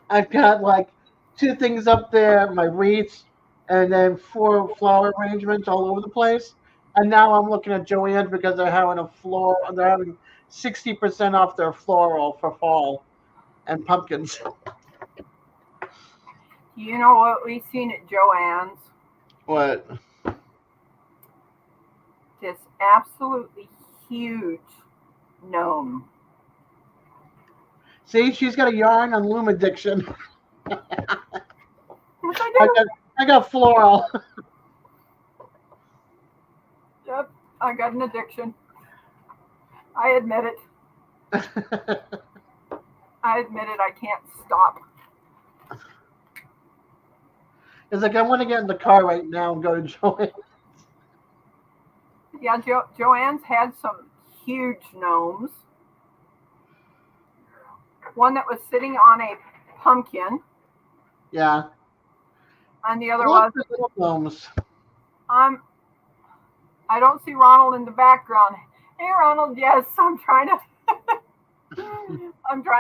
I've got like 2 things up there, my wreaths, and then 4 flower arrangements all over the place. And now I'm looking at Joann's because they're having 60% off their floral for fall and pumpkins. You know what we've seen at Joann's? What? This absolutely huge gnome. See, she's got a yarn and loom addiction. Yes, I do. I got floral. Yep, I got an addiction. I admit it. I admit it. I can't stop. It's like I want to get in the car right now and go to Joann's. Yeah, Joann's had some huge gnomes. One that was sitting on a pumpkin. Yeah. And the other was little gnomes. I don't see Ronald in the background. Hey Ronald, yes, I'm trying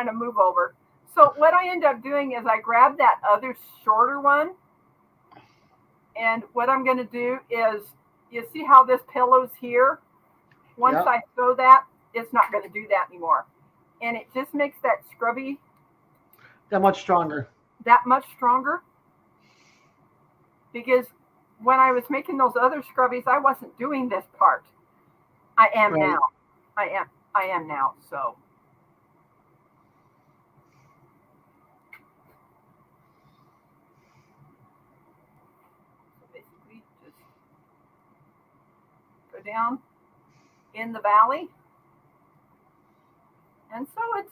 to move over. So what I end up doing is I grab that other shorter one, and what I'm going to do is, you see how this pillow's here? Once I sew that, it's not going to do that anymore. And it just makes that scrubby that much stronger. Because when I was making those other scrubbies, I wasn't doing this part. I am now. I am now. So basically just go down in the valley and sew it.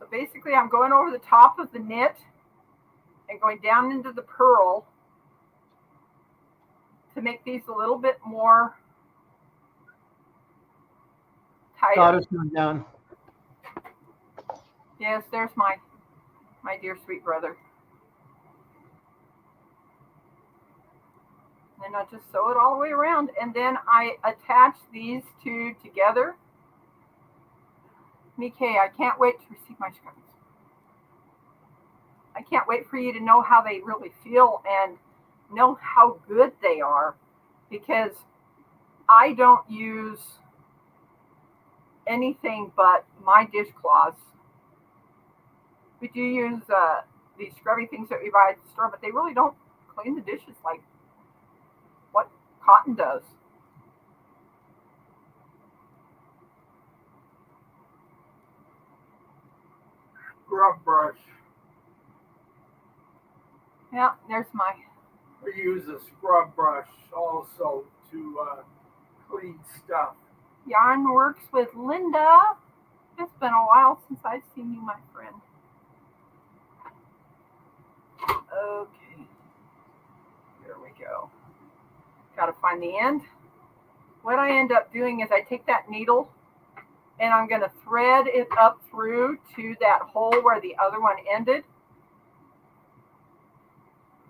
So basically I'm going over the top of the knit and going down into the purl to make these a little bit more tighter. Daughter's going down. Yes, there's my dear sweet brother. And I just sew it all the way around, and then I attach these two together. Nikkei, I can't wait to receive my scrubs. I can't wait for you to know how they really feel and know how good they are, because I don't use anything but my dishcloths. We do use these scrubby things that we buy at the store, but they really don't clean the dishes like what cotton does. Scrub brush. Yeah, there's my We use a scrub brush also to clean stuff. Yarn Works with Linda. It's been a while since I've seen you, my friend. Okay, here we go. Got to find the end. What I end up doing is I take that needle and I'm going to thread it up through to that hole where the other one ended.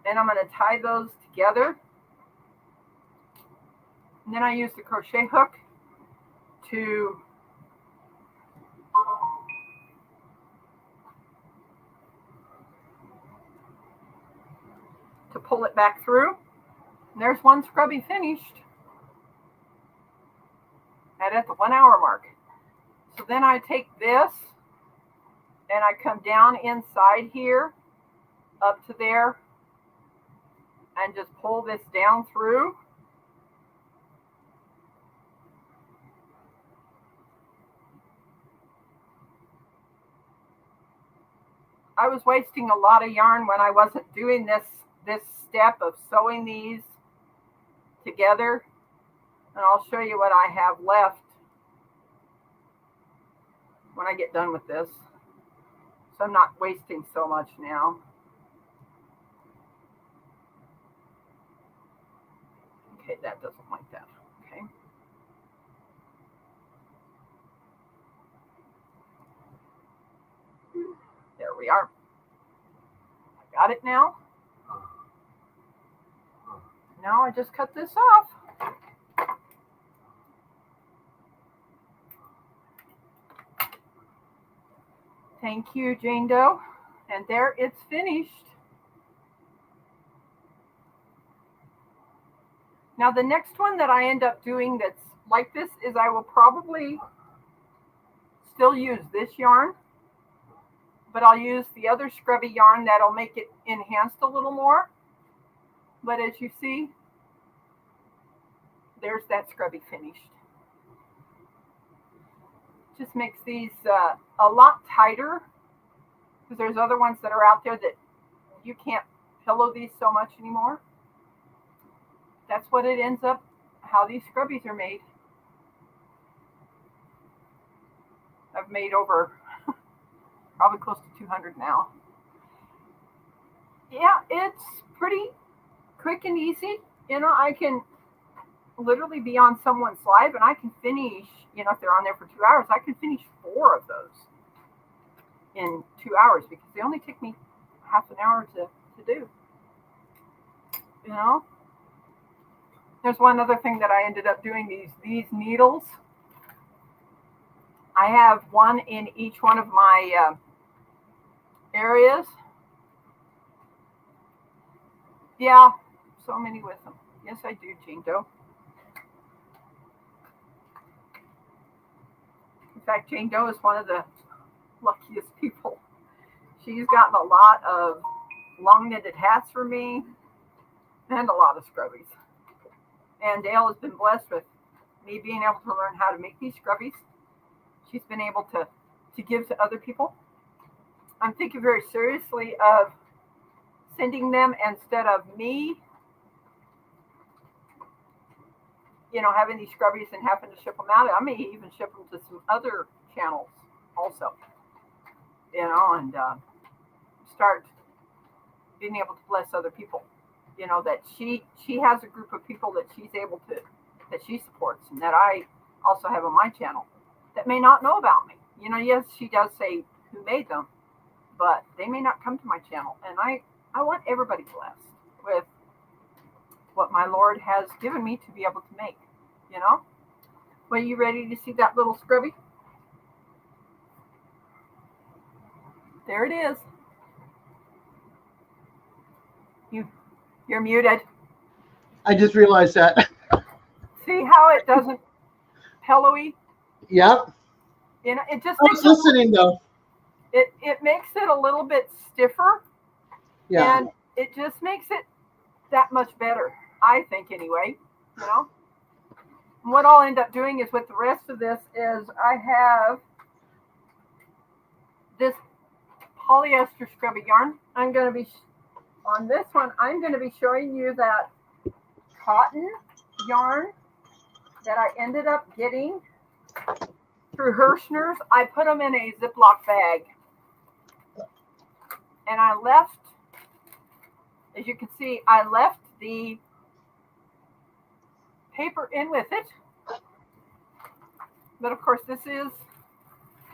And I'm going to tie those together. And then I use the crochet hook to pull it back through. And there's one scrubby finished. And at the 1 hour mark. So then I take this and I come down inside here up to there and just pull this down through. I was wasting a lot of yarn when I wasn't doing this step of sewing these together. And I'll show you what I have left when I get done with this. So I'm not wasting so much now. Okay, that doesn't like that. Okay. There we are. I got it now. Now I just cut this off. Thank you, Jane Doe. And there it's finished. Now the next one that I end up doing that's like this is I will probably still use this yarn, but I'll use the other scrubby yarn that'll make it enhanced a little more. But as you see, there's that scrubby finished. Just makes these a lot tighter because there's other ones that are out there that you can't pillow these so much anymore. That's what it ends up, how these scrubbies are made. I've made over probably close to 200 now. Yeah, it's pretty quick and easy. You know, I can literally be on someone's live and I can finish, you know, if they're on there for 2 hours, I can finish 4 of those in 2 hours because they only take me half an hour to do. You know? There's one other thing that I ended up doing, these needles. I have one in each one of my areas. Yeah, so many with them. Yes, I do, Jane Doe. In fact, Jane Doe is one of the luckiest people. She's gotten a lot of long knitted hats for me and a lot of scrubbies. And Dale has been blessed with me being able to learn how to make these scrubbies. She's been able to give to other people. I'm thinking very seriously of sending them instead of me, you know, having these scrubbies and having to ship them out. I may even ship them to some other channels also, you know, and start being able to bless other people. You know, that she has a group of people that she's able to, that she supports and that I also have on my channel that may not know about me. You know, yes, she does say who made them, but they may not come to my channel. And I want everybody blessed with what my Lord has given me to be able to make, you know? Well, you ready to see that little scrubby? There it is. You're muted. I just realized that. See how it doesn't pillowy? Yep. You know, it just I was listening though. It makes it a little bit stiffer. Yeah. And it just makes it that much better, I think, anyway. You know? And what I'll end up doing is with the rest of this is I have this polyester scrubby yarn. I'm going to be on this one, I'm going to be showing you that cotton yarn that I ended up getting through Hirschner's. I put them in a Ziploc bag. And I left, as you can see, I left the paper in with it. But of course, this is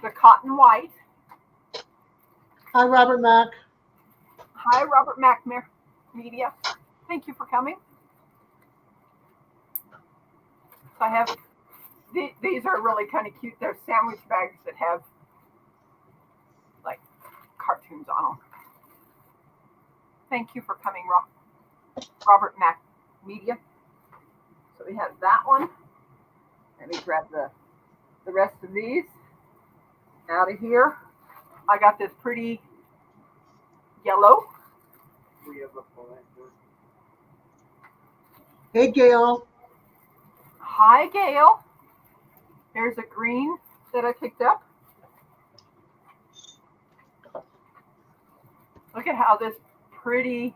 the cotton white. Hi, Robert Mack. Hi, Robert Mack Media. Thank you for coming. So I have, these are really kind of cute. They're sandwich bags that have like cartoons on them. Thank you for coming, Robert Mack Media. So we have that one. Let me grab the rest of these out of here. I got this pretty yellow. We have a philanderer. Hey, Gail. Hi, Gail. Here's a green that I picked up. Look at how this pretty,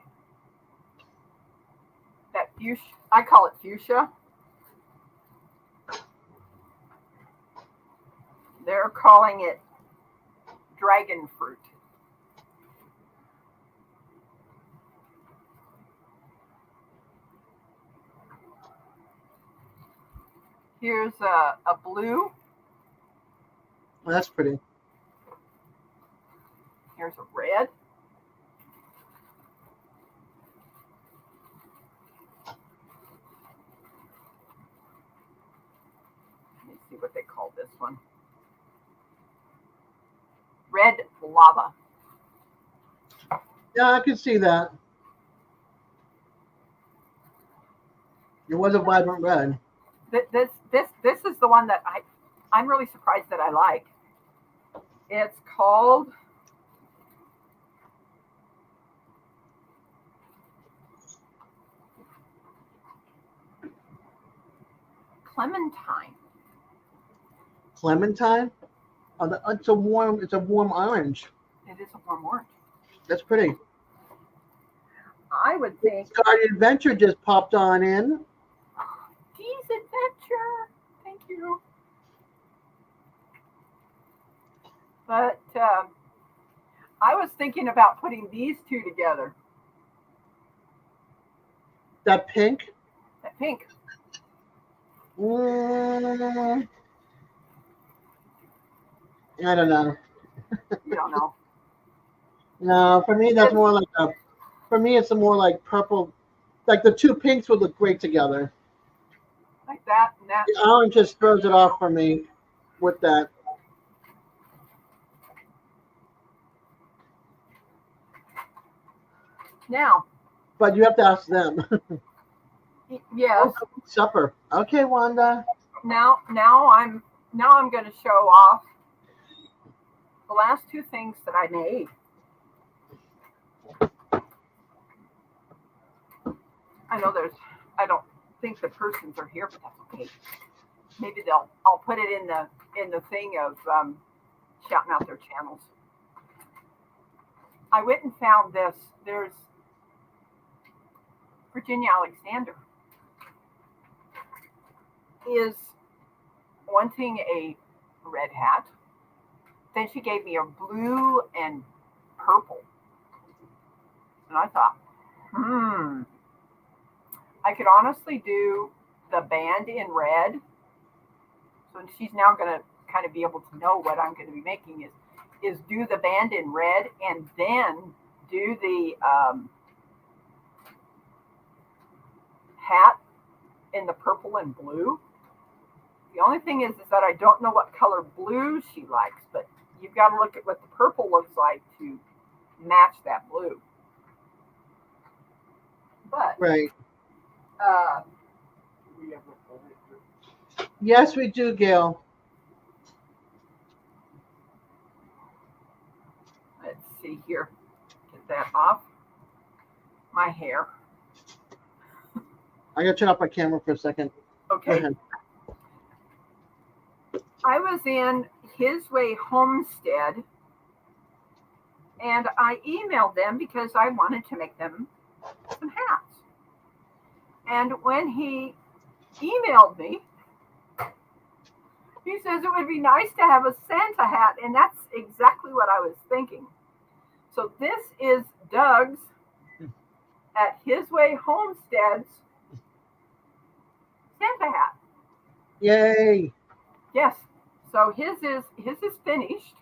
that fuchsia, I call it fuchsia. They're calling it dragon fruit. Here's a blue. Oh, that's pretty. Here's a red. Let me see what they call this one. Red lava. Yeah, I can see that. It was a vibrant red. This is the one that I'm really surprised that I like. It's called Clementine. Clementine? Oh, it's a warm orange. It is a warm orange. That's pretty. I would think Garden Adventure just popped on in. Dee's Adventure. Thank you. But I was thinking about putting these two together. That pink. That pink. I don't know. You don't know. No, for me that's more like a. For me, it's a more like purple. Like the two pinks would look great together. Like that and that. The orange just throws it off for me with that. Now. But you have to ask them. Yes. Supper. Okay, Wanda. Now I'm going to show off the last two things that I made. I know I don't think the persons are here, but that's okay. Maybe I'll put it in the thing of shouting out their channels. I went and found this. There's Virginia Alexander is wanting a red hat. Then she gave me a blue and purple. And I thought, I could honestly do the band in red. So she's now going to kind of be able to know what I'm going to be making is do the band in red and then do the hat in the purple and blue. The only thing is that I don't know what color blue she likes, but you've got to look at what the purple looks like to match that blue. But Right. We have a philanderer. Yes, we do, Gail. let's see here. Get that off my hair. I gotta turn off my camera for a second. Okay. I was in His Way Homestead, And I emailed them because I wanted to make them some hats. And when he emailed me, he says it would be nice to have a Santa hat, and that's exactly what I was thinking. So this is Doug's at His Way Homestead's Santa hat. Yay! Yes. So his is finished.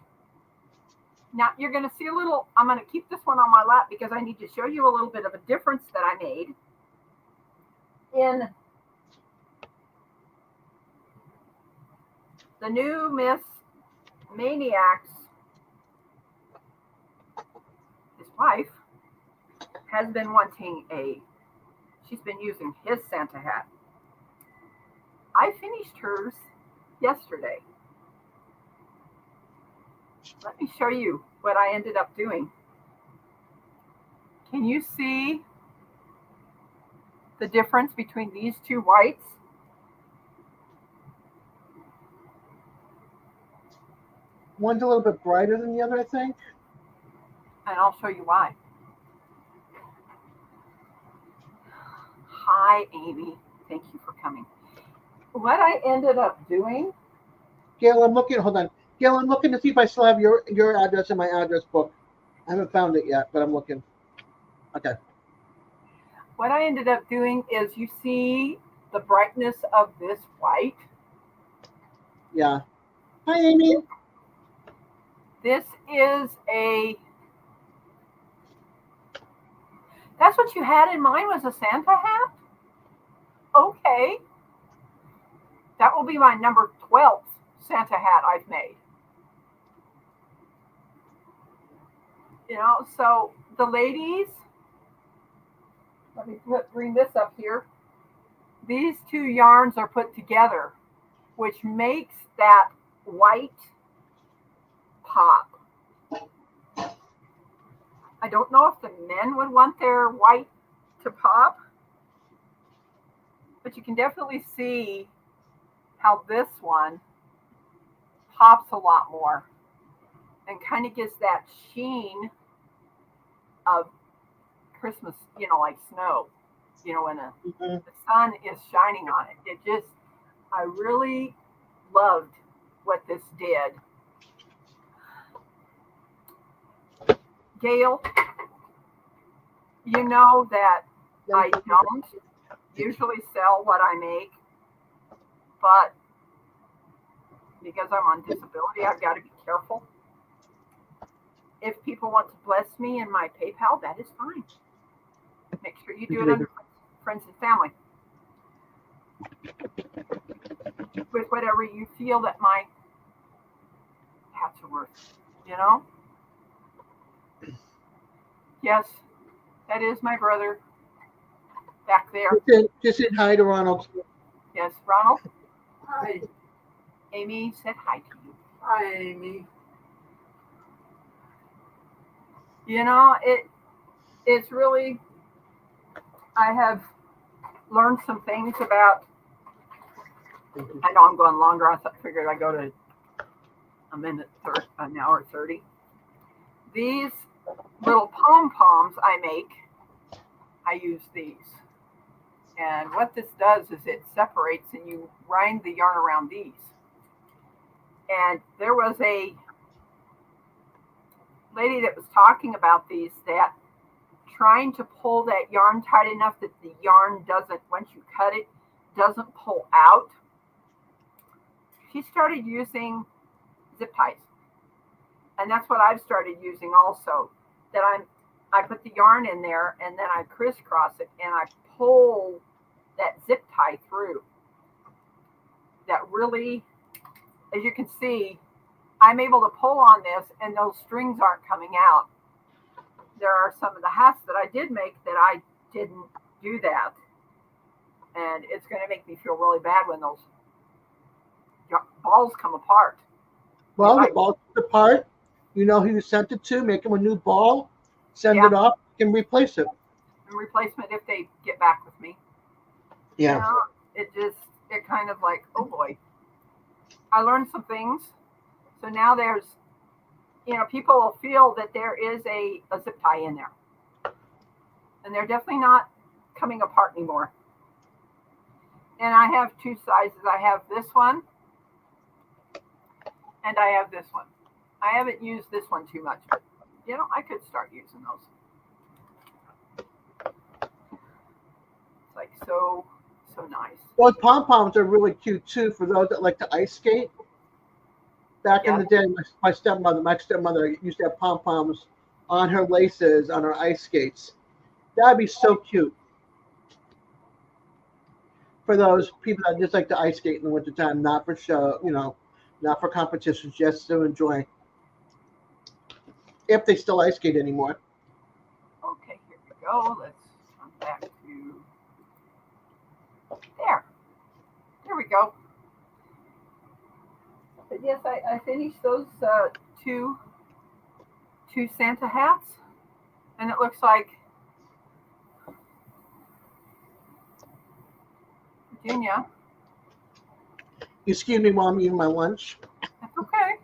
Now you're going to see a little. I'm going to keep this one on my lap because I need to show you a little bit of a difference that I made in the new Miss Maniacs. His wife has been wanting she's been using his Santa hat. I finished hers yesterday. Let me show you what I ended up doing. Can you see the difference between these two whites? One's a little bit brighter than the other, I think. And I'll show you why. Hi, Amy. Thank you for coming. What I ended up doing. Gail, I'm looking. Hold on. Gail, I'm looking to see if I still have your address in my address book. I haven't found it yet, but I'm looking. Okay. What I ended up doing is, you see the brightness of this white? Yeah. Hi, Amy. This is that's what you had in mind, was a Santa hat? Okay. That will be my number 12th Santa hat I've made. You know, so the ladies, let me bring this up here. These two yarns are put together, which makes that white pop. I don't know if the men would want their white to pop, but you can definitely see how this one pops a lot more and kind of gives that sheen of Christmas, you know, like snow, you know, when the sun is shining on it. It just, I really loved what this did. Gail, you know that I don't usually sell what I make, but because I'm on disability, I've got to be careful. If people want to bless me in my PayPal, that is fine. Make sure you do it under friends and family. With whatever you feel that my hats are worth, you know? Yes, that is my brother back there. Just say hi to Ronald. Yes, Ronald. Hi. Amy said hi to you. Hi, Amy. You know, it's really, I have learned some things about, I know I'm going longer. I figured I'd go to an hour 30. These little pom-poms I make, I use these. And what this does is it separates and you wind the yarn around these. And there was a lady that was talking about these, that trying to pull that yarn tight enough that the yarn doesn't, once you cut it, doesn't pull out. She started using zip ties. And that's what I've started using also. That I put the yarn in there and then I crisscross it and I pull that zip tie through. That really, as you can see, I'm able to pull on this and those strings aren't coming out. There are some of the hats that I did make that I didn't do that. And it's going to make me feel really bad when those balls come apart. Well, the ball comes apart. You know who you sent it to. Make them a new ball. Send it off. And replace it. And replacement if they get back with me. Yeah. You know, it kind of like, oh boy. I learned some things. So now there's people will feel that there is a zip tie in there. And they're definitely not coming apart anymore. And I have two sizes. I have this one and I have this one. I haven't used this one too much, but I could start using those. It's like so nice. Those pom-poms are really cute too for those that like to ice skate. Back in the day, my stepmother used to have pom-poms on her laces, on her ice skates. That'd be so cute for those people that just like to ice skate in the wintertime, not for show, not for competition, just to enjoy. If they still ice skate anymore. Okay, here we go. Let's come back to there. There we go. But yes, I finished those two Santa hats, and it looks like Virginia. Excuse me while I'm eating my lunch. That's okay.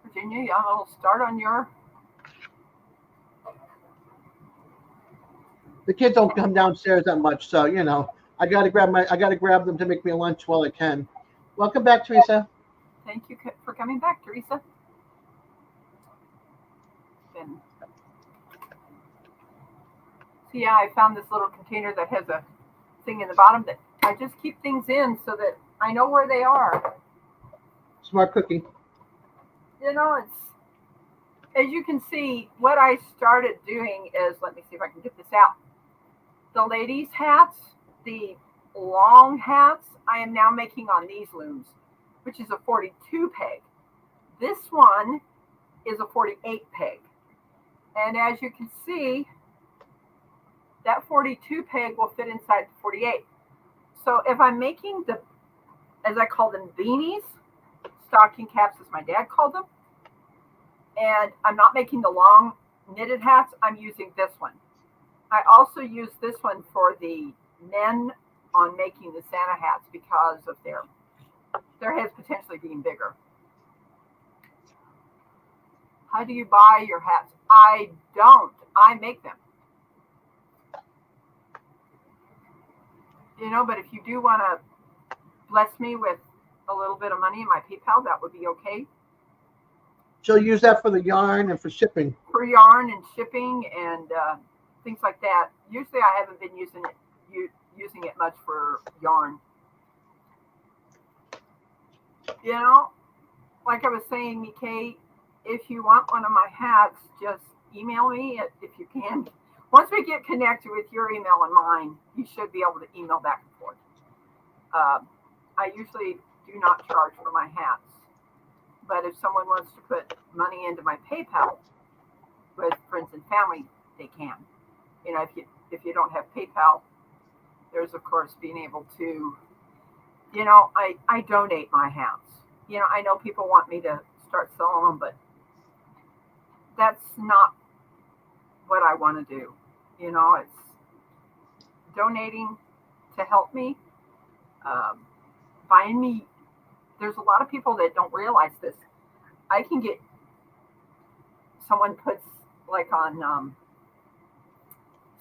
Virginia, yeah, I'll start on your. The kids don't come downstairs that much, so I gotta grab them to make me lunch while I can. Welcome back, Teresa. Thank you for coming back, Teresa. So yeah, I found this little container that has a thing in the bottom that I just keep things in so that I know where they are. Smart cooking. It's, as you can see, what I started doing is, let me see if I can get this out. The ladies' hats, the long hats, I am now making on these looms, which is a 42 peg. This one is a 48 peg. And as you can see, that 42 peg will fit inside the 48. So if I'm making the, as I call them, beanies, stocking caps as my dad called them, and I'm not making the long knitted hats, I'm using this one. I also use this one for the men on making the Santa hats because of their heads potentially being bigger. How do you buy your hats? I don't. I make them. But if you do want to bless me with a little bit of money in my PayPal, that would be okay. She'll use that for the yarn and for shipping. For yarn and shipping and things like that. Usually I haven't been using it much for yarn. Like I was saying, Nikkei, if you want one of my hats, just email me if you can. Once we get connected with your email and mine, you should be able to email back and forth. I usually do not charge for my hats. But if someone wants to put money into my PayPal with friends and family, they can. If you don't have PayPal, there's of course being able to, I donate my hats. I know people want me to start selling them, but that's not what I want to do. It's donating to help me, buying me. There's a lot of people that don't realize this. I can get, someone puts like on,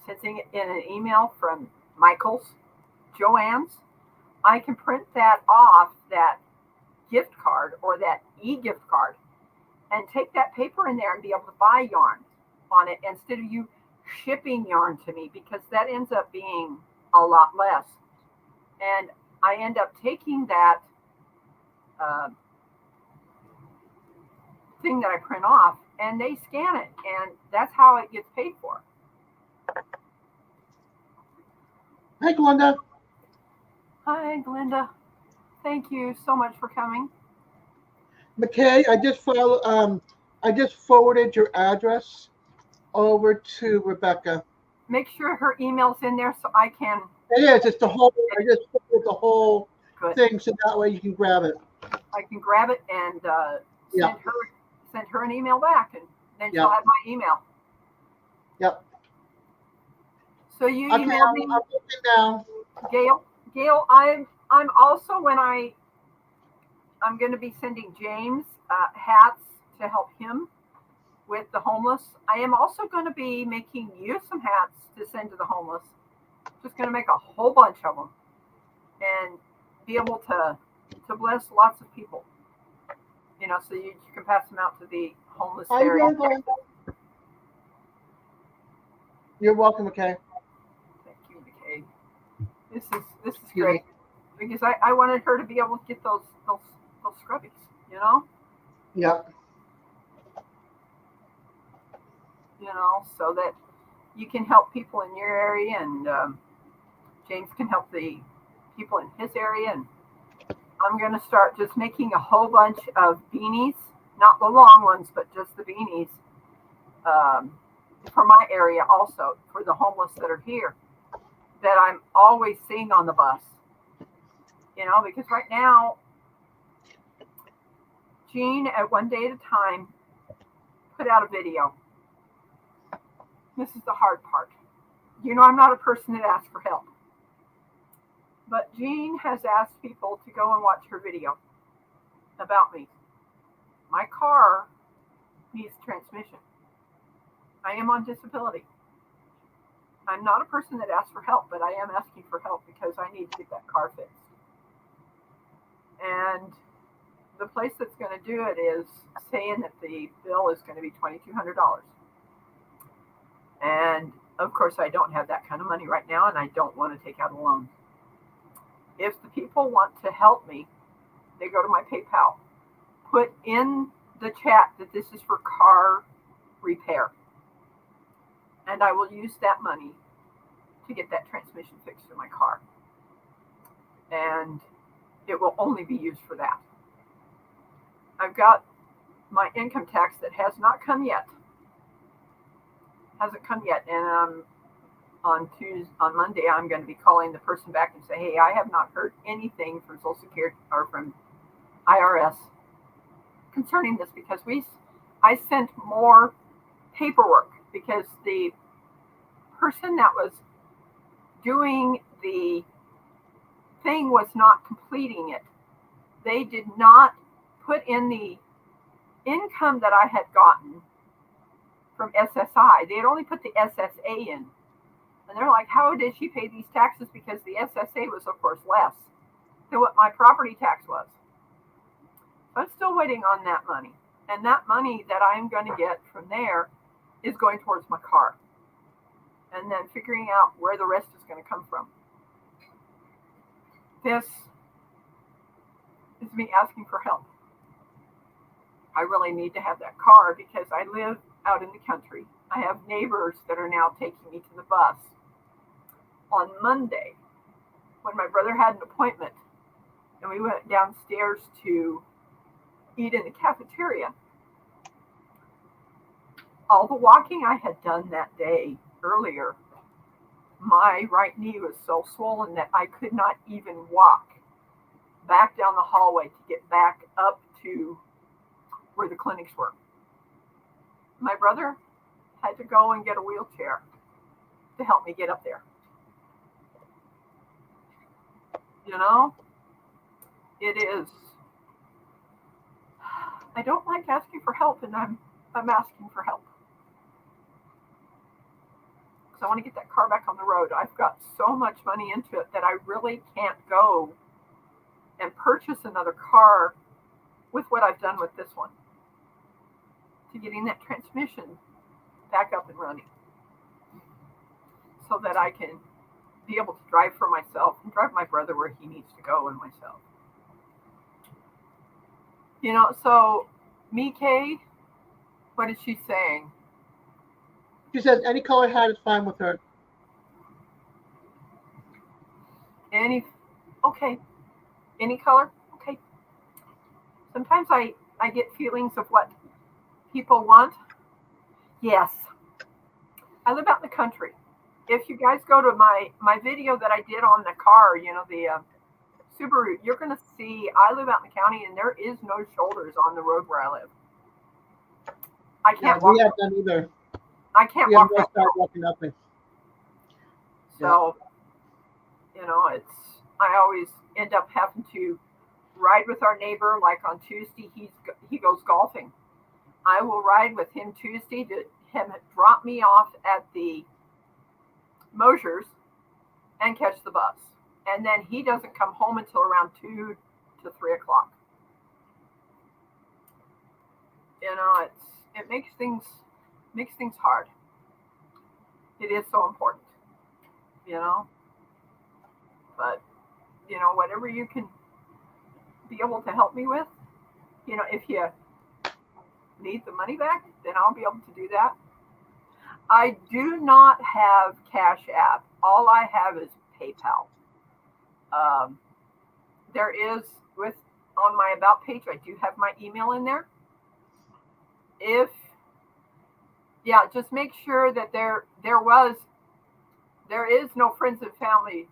sending it in an email from Michael's, Joanne's. I can print that off, that gift card or that e-gift card, and take that paper in there and be able to buy yarn on it instead of you shipping yarn to me, because that ends up being a lot less. And I end up taking that thing that I print off and they scan it, and that's how it gets paid for. Hi, Glenda. Hi, Glenda. Thank you so much for coming. McKay, I just forwarded your address over to Rebecca. Make sure her email's in there so I can. It is. It's the whole. I just forwarded the whole Good. thing, so that way you can grab it. I can grab it and send her an email back, and then she'll have my email. Yep. So you Okay, email me, I'm looking now. Gail. Gail, I'm also, when I I'm going to be sending James hats to help him with the homeless. I am also going to be making you some hats to send to the homeless. Just going to make a whole bunch of them and be able to bless lots of people. You know, so you can pass them out to the homeless I area. will go. You're welcome, okay? Thank you, McKay. This is great because I wanted her to be able to get those scrubbies, you know. Yep. You know, so that you can help people in your area, and James can help the people in his area. And I'm going to start just making a whole bunch of beanies, not the long ones, but just the beanies for my area also, for the homeless that are here, that I'm always seeing on the bus. You know, because right now, Jean, at One Day at a Time, put out a video. This is the hard part. You know, I'm not a person that asks for help. But Jean has asked people to go and watch her video about me. My car needs transmission. I am on disability. I'm not a person that asks for help, but I am asking for help because I need to get that car fixed. And the place that's going to do it is saying that the bill is going to be $2,200. And of course, I don't have that kind of money right now, and I don't want to take out a loan. If the people want to help me, they go to my PayPal. Put in the chat that this is for car repair. And I will use that money to get that transmission fixed in my car. And it will only be used for that. I've got my income tax that has not come yet. Hasn't come yet. And on Monday, I'm going to be calling the person back and say, hey, I have not heard anything from Social Security or from IRS concerning this, because I sent more paperwork because the person that was doing the thing was not completing it. They did not put in the income that I had gotten from SSI. They had only put the SSA in. And they're like, how did she pay these taxes? Because the SSA was, of course, less than what my property tax was. So I'm still waiting on that money. And that money that I'm going to get from there is going towards my car. And then figuring out where the rest is going to come from. This is me asking for help. I really need to have that car because I live out in the country. I have neighbors that are now taking me to the bus. On Monday, when my brother had an appointment and we went downstairs to eat in the cafeteria, all the walking I had done that day earlier, my right knee was so swollen that I could not even walk back down the hallway to get back up to where the clinics were. My brother had to go and get a wheelchair to help me get up there. You know, it is, I don't like asking for help, and I'm asking for help. Because I want to get that car back on the road. I've got so much money into it that I really can't go and purchase another car with what I've done with this one, to getting that transmission back up and running so that I can be able to drive for myself and drive my brother where he needs to go and myself. You know, so Mike, what is she saying? She says any color hat is fine with her. Okay. Any color? Okay. Sometimes I get feelings of what people want. Yes. I live out in the country. If you guys go to my video that I did on the car, you know, the Subaru, you're going to see I live out in the county and there is no shoulders on the road where I live. I can't walk. We have none either. I can't We walk. have no walking nothing. So, you know, I always end up having to ride with our neighbor. Like on Tuesday, he goes golfing. I will ride with him Tuesday to him drop me off at the Mosier's and catch the bus. And then he doesn't come home until around 2 to 3 o'clock. You know, it makes things hard. It is so important, you know. But, you know, whatever you can be able to help me with, you know, if you need the money back, then I'll be able to do that. I do not have Cash App. All I have is PayPal. There is on my About page, I do have my email in there. Just make sure that there is no friends and family,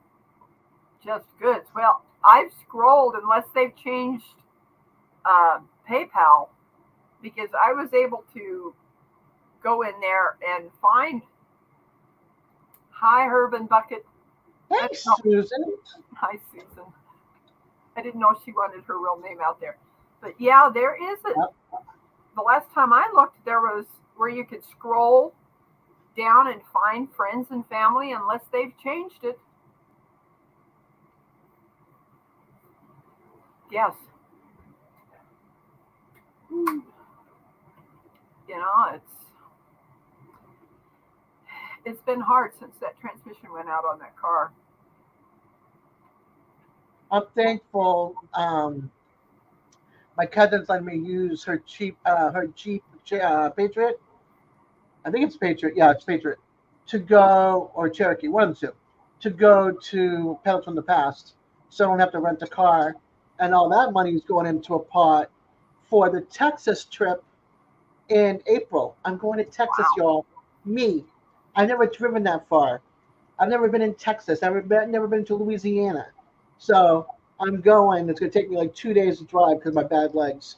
just goods. Well, I've scrolled unless they've changed PayPal, because I was able to go in there and find Hi Herb and Bucket. Hey, Susan. Hi, Susan. I didn't know she wanted her real name out there. But yeah, there is the last time I looked, there was where you could scroll down and find friends and family unless they've changed it. Yes. You know, it's been hard since that transmission went out on that car. I'm thankful. My cousin's letting me use her Jeep Patriot. I think it's Patriot. Yeah, it's Patriot. To go, or Cherokee, one of the two, to go to Pedals from the Past. So I don't have to rent a car. And all that money is going into a pot for the Texas trip in April. I'm going to Texas, y'all. Me. I've never driven that far. I've never been in Texas. I've never been to Louisiana. So I'm going. It's going to take me like 2 days to drive because of my bad legs.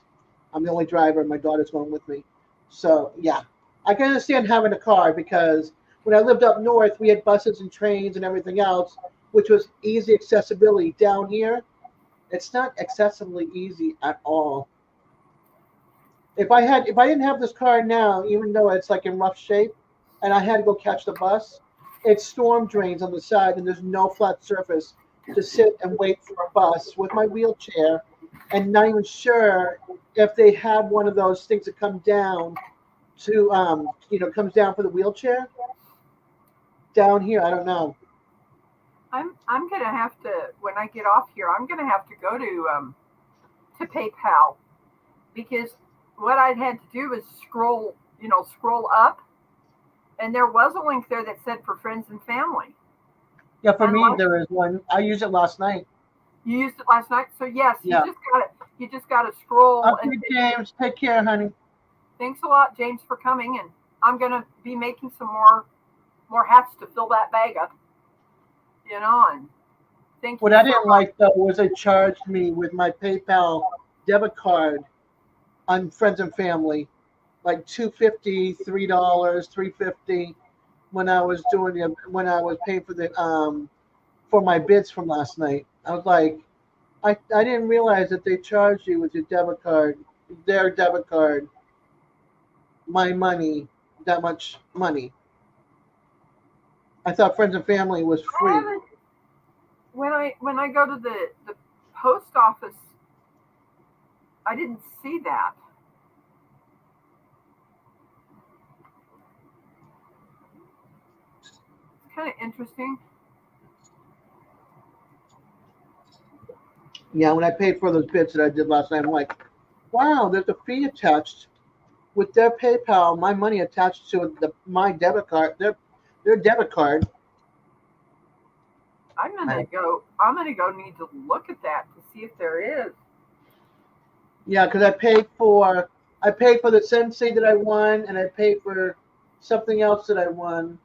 I'm the only driver, and my daughter's going with me. So, yeah. I can understand having a car because when I lived up north, we had buses and trains and everything else, which was easy accessibility. Down here, it's not accessibly easy at all. If I didn't have this car now, even though it's like in rough shape, and I had to go catch the bus, it's storm drains on the side, and there's no flat surface to sit and wait for a bus with my wheelchair, and not even sure if they have one of those things that come down to comes down for the wheelchair. Down here, I don't know. I'm gonna have to, when I get off here, I'm gonna have to go to PayPal, because what I'd had to do was scroll up, and there was a link there that said for friends and family. Yeah, for me there is one. I used it last night. You used it last night, so yes, yeah. You just got to scroll. Okay, James, take care, honey. Thanks a lot, James, for coming, and I'm gonna be making some more hats to fill that bag up. You know, and thank you. What I didn't like though was they charged me with my PayPal debit card on friends and family, like $2.50, $3, $3.50 when I was paying for the for my bids from last night. I was like, I didn't realize that they charged you with your debit card, their debit card, my money, that much money. I thought friends and family was free. When I go to the post office, I didn't see that. It's kind of interesting. Yeah, when I paid for those bits that I did last night, I'm like, wow, there's a fee attached with their PayPal, my money attached to my debit card, their debit card. I'm gonna go need to look at that to see if there is. Yeah, because I paid for the Sensei that I won, and I paid for something else that I won,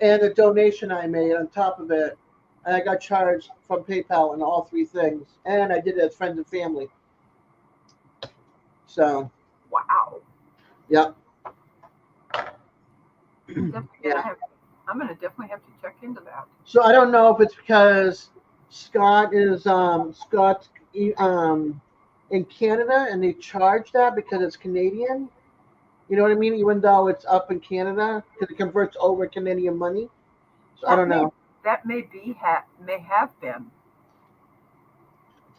and the donation I made on top of it. And I got charged from PayPal on all three things. And I did it as friends and family. So. Wow. Yep. Yeah. I'm going to definitely have to check into that. So I don't know if it's because Scott in Canada, and they charge that because it's Canadian. You know what I mean? Even though it's up in Canada, because it converts over Canadian money. So I That don't may know. that may be may have been,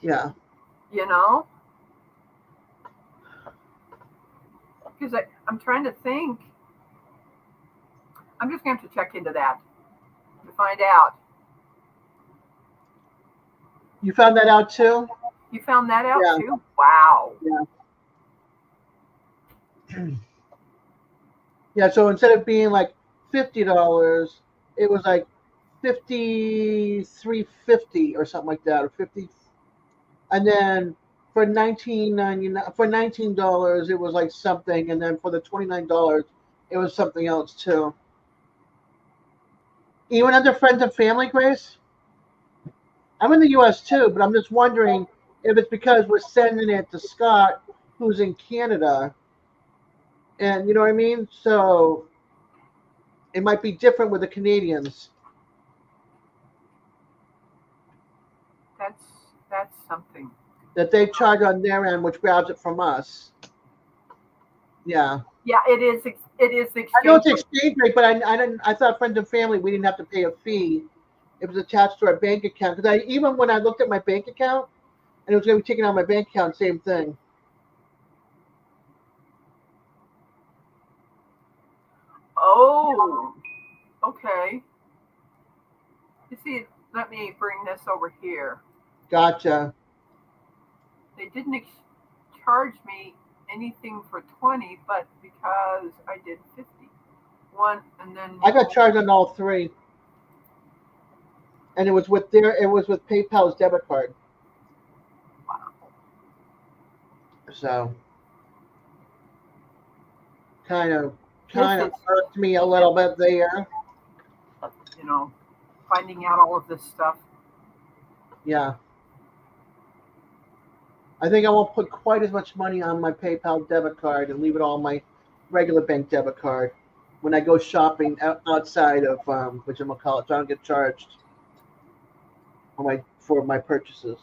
Yeah. you know, because I'm trying to think. I'm just going to have to check into that to find out. You found that out too? You found that out Yeah. too? Wow. Yeah. Yeah. So instead of being like $50, it was like 53.50 or something like that, or 50. And then for $19 it was like something, and then for the $29 it was something else too. Even under friends and family, Grace. I'm in the U.S. too, but I'm just wondering if it's because we're sending it to Scott, who's in Canada, and you know what I mean. So it might be different with the Canadians. That's that's something. That they charge on their end, which grabs it from us. Yeah, Yeah, it is. It is the I know exchange it's rate. exchange rate, but I didn't. I thought friends and family we didn't have to pay a fee. It was attached to our bank account because I even when I looked at my bank account and it was going to be taken out of my bank account, same thing. Oh, okay. You see, let me bring this over here. Gotcha. They didn't charge me anything for 20, but because I did 51, and then I got charged on all three, and it was with their. It was with PayPal's debit card. So kind of this kind of is, hurt me a little bit there. you know, finding out all of this stuff. Yeah. I think I won't put quite as much money on my PayPal debit card and leave it all on my regular bank debit card when I go shopping outside of which I'm gonna call it, so I don't get charged for my purchases.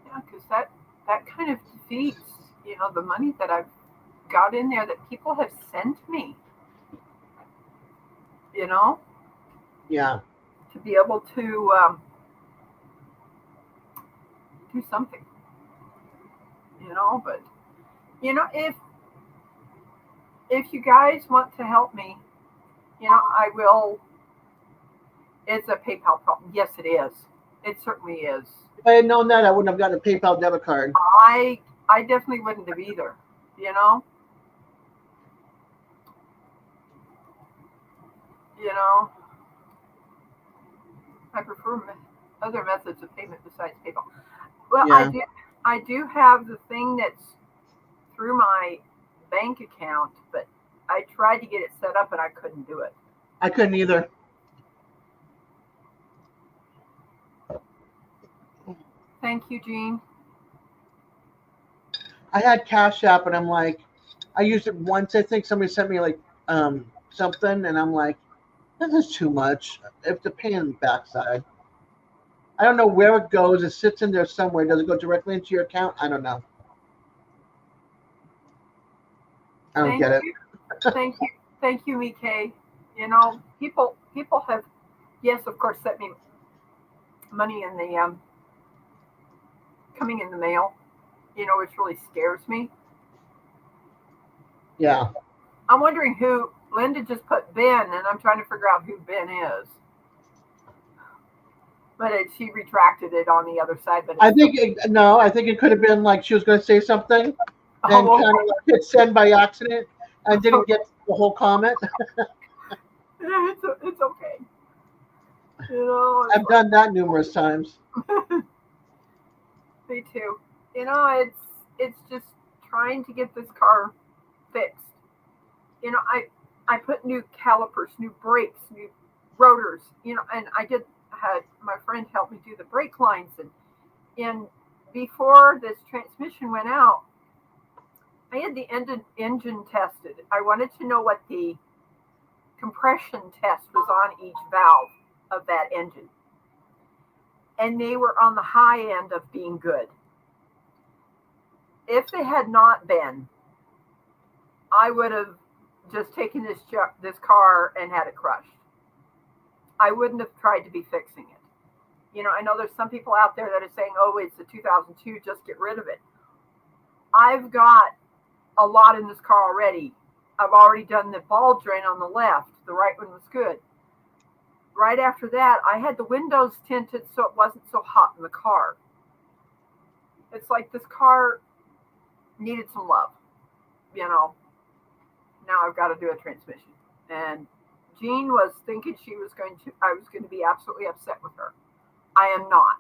Yeah, because that kind of defeats, the money that I've got in there that people have sent me. You know, Yeah. to be able to do something. But if you guys want to help me, I will. It's a PayPal problem. Yes, it is. It certainly is. If I had known that, I wouldn't have gotten a PayPal debit card. I definitely wouldn't have either. You know. You know. I prefer other methods of payment besides PayPal. Well, Yeah. I do have the thing that's through my bank account, but I tried to get it set up and I couldn't do it. I couldn't either. Thank you, Jean. I had Cash App, and I'm like, I used it once. I think somebody sent me like something, and I'm like, this is too much. It's the pain in the backside. I don't know where it goes. It sits in there somewhere. Does it go directly into your account? I don't know. I don't Thank get it. you. Thank you, Mike. People have, yes, of course, sent me money in the coming in the mail. Which really scares me. Yeah. I'm wondering who. Linda just put Ben, and I'm trying to figure out who Ben is. But she retracted it on the other side. But I think it could have been like she was going to say something, and kind of like hit send by accident, and didn't get the whole comment. It's okay. I've done that numerous times. Me too. It's just trying to get this car fixed. I put new calipers, new brakes, new rotors. And I had my friend help me do the brake lines, and before this transmission went out, I had the engine tested. I wanted to know what the compression test was on each valve of that engine. and they were on the high end of being good. If they had not been, I would have just taken this car and had it crushed. I wouldn't have tried to be fixing it. I know there's some people out there that are saying, oh, it's a 2002, just get rid of it. I've got a lot in this car already. I've already done the ball drain on the left. The right one was good. Right after that, I had the windows tinted so it wasn't so hot in the car. It's like this car needed some love. Now I've got to do a transmission. And Jean was thinking I was going to be absolutely upset with her. I am not.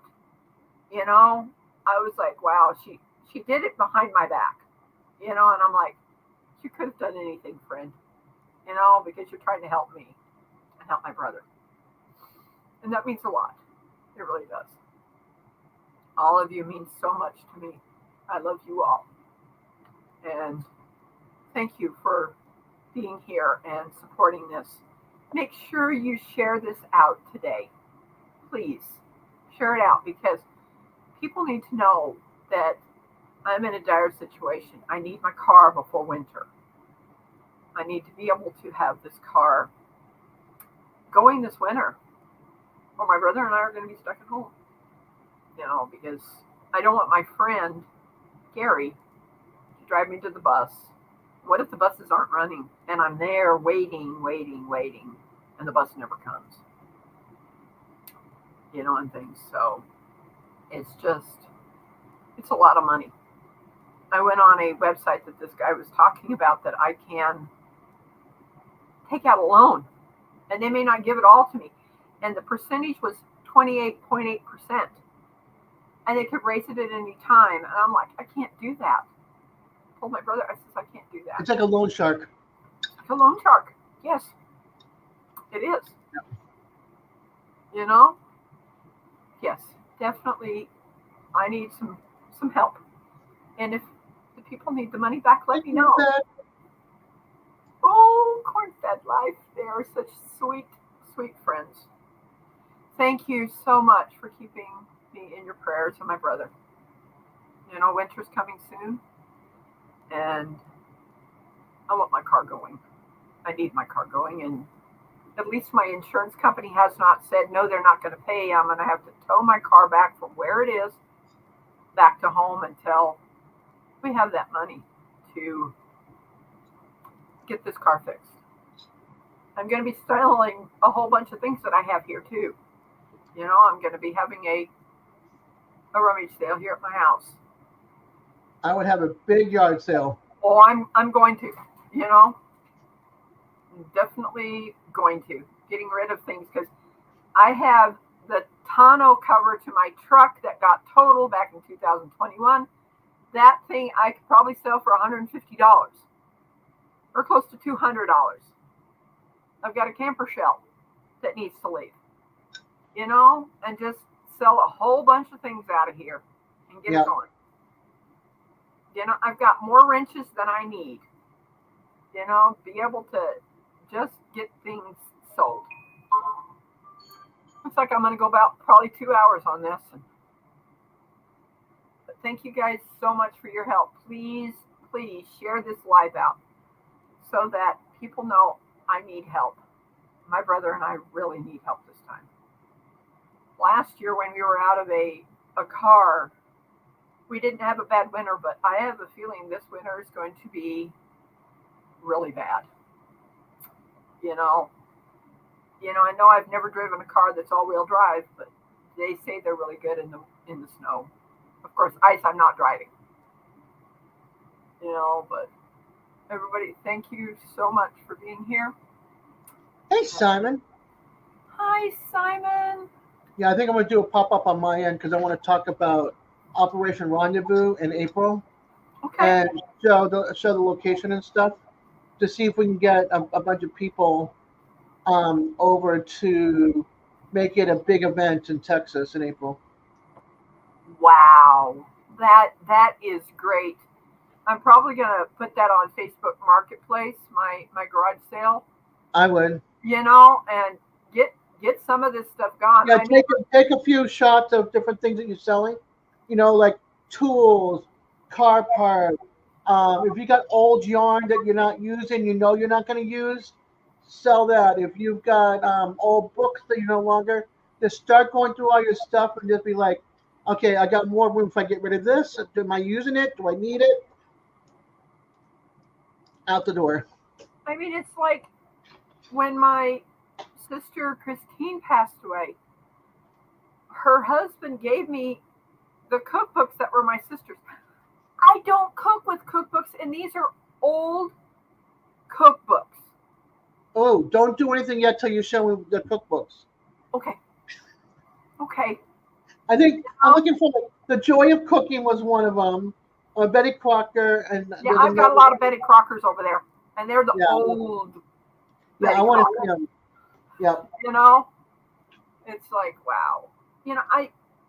I was like, wow, she did it behind my back. And I'm like, you could have done anything, friend. Because you're trying to help me and help my brother. And that means a lot. It really does. All of you mean so much to me. I love you all. And thank you for being here and supporting this. Make sure you share this out today. Please share it out, because people need to know that I'm in a dire situation. I need my car before winter. I need to be able to have this car going this winter, or my brother and I are going to be stuck at home. Because I don't want my friend Gary to drive me to the bus. What if the buses aren't running and I'm there waiting, and the bus never comes? And things. So it's a lot of money. I went on a website that this guy was talking about that I can take out a loan, and they may not give it all to me. And the percentage was 28.8%. And they could raise it at any time. And I'm like, I can't do that. I told my brother, I said, I can't do that. It's like a loan shark. It's a loan shark. Yes, it is. Yes, definitely. I need some help. And if the people need the money back, let me know. Oh, Corn-Fed Life. They are such sweet, sweet friends. Thank you so much for keeping me in your prayers and my brother. Winter's coming soon, and I want my car going. I need my car going, and at least my insurance company has not said, no, they're not going to pay. I'm going to have to tow my car back from where it is back to home until we have that money to get this car fixed. I'm going to be selling a whole bunch of things that I have here too. I'm going to be having a rummage sale here at my house. I would have a big yard sale. Oh, I'm going to, definitely going to. Getting rid of things, because I have the tonneau cover to my truck that got totaled back in 2021. That thing I could probably sell for $150 or close to $200. I've got a camper shell that needs to leave, and just sell a whole bunch of things out of here and get it going. I've got more wrenches than I need, be able to just get things sold. Looks like I'm going to go about probably 2 hours on this. But thank you guys so much for your help. Please, please share this live out so that people know I need help. My brother and I really need help this time. Last year when we were out of a car, we didn't have a bad winter, but I have a feeling this winter is going to be really bad. I know I've never driven a car that's all-wheel drive, but they say they're really good in the snow. Of course, ice I'm not driving. But everybody, thank you so much for being here. Hey, Simon. Hi, Simon. Yeah, I think I'm going to do a pop-up on my end because I want to talk about Operation Rendezvous in April. Okay. And show the location and stuff to see if we can get a bunch of people over to make it a big event in Texas in April. Wow, that is great. I'm probably gonna put that on Facebook Marketplace, my garage sale. I would. And get get some of this stuff gone. Yeah, I mean, take a few shots of different things that you're selling. Like tools, car parts. If you got old yarn that you're not using, you're not going to use, sell that. If you've got old books that you no longer, just start going through all your stuff and just be like, okay, I got more room if I get rid of this. Am I using it? Do I need it? Out the door. I mean, it's like when my sister Christine passed away, her husband gave me the cookbooks that were my sister's. I don't cook with cookbooks, and these are old cookbooks. Oh, don't do anything yet till you show me the cookbooks. Okay. Okay. I think I'm looking for the Joy of Cooking was one of them. Betty Crocker and Yeah, I've got a lot of Betty Crockers over there, and they're the old. Yeah, Betty I want Crocker. to. Yeah. It's like, wow.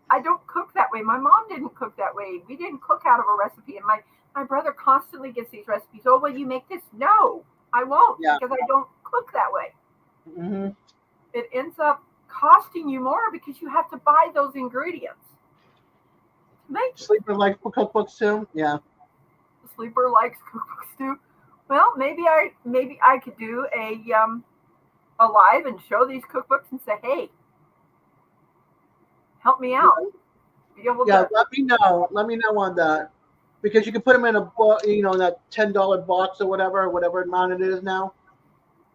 I don't cook that way. My mom didn't cook that way. We didn't cook out of a recipe, and my brother constantly gets these recipes. Oh, will you make this? No, I won't, because I don't cook that way. Mm-hmm. It ends up costing you more because you have to buy those ingredients. Sleeper likes cookbooks too. Yeah. Sleeper likes cookbooks too. Well, maybe I could do a live and show these cookbooks and say, hey, help me out. Let me know. Let me know on that, because you can put them in a box, in that $10 box or whatever amount it is now,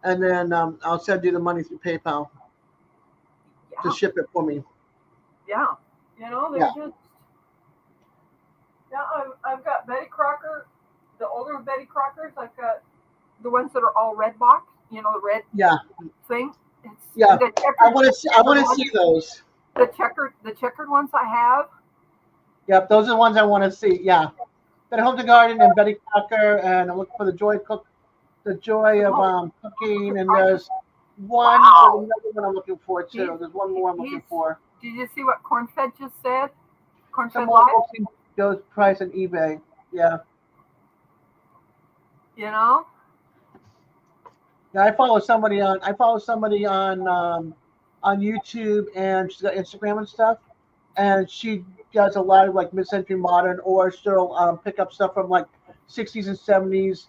and then I'll send you the money through PayPal to ship it for me. Yeah, they're just. Yeah, I've got Betty Crocker, the older Betty Crockers. I've got the ones that are all red box. The red thing. I want to see those. The checkered ones I have. Yep, those are the ones I want to see. Yeah, Better Home to Garden and Betty Crocker, and I'm looking for the Joy of Cooking, and there's another one I'm looking for too. There's one more I'm looking for. Did you see what Cornfed just said? Cornfed Someone Live? goes price on eBay. Yeah. Yeah, I follow somebody on YouTube, and she's got Instagram and stuff, and she does a lot of like mid-century modern, or she'll pick up stuff from like 60s and 70s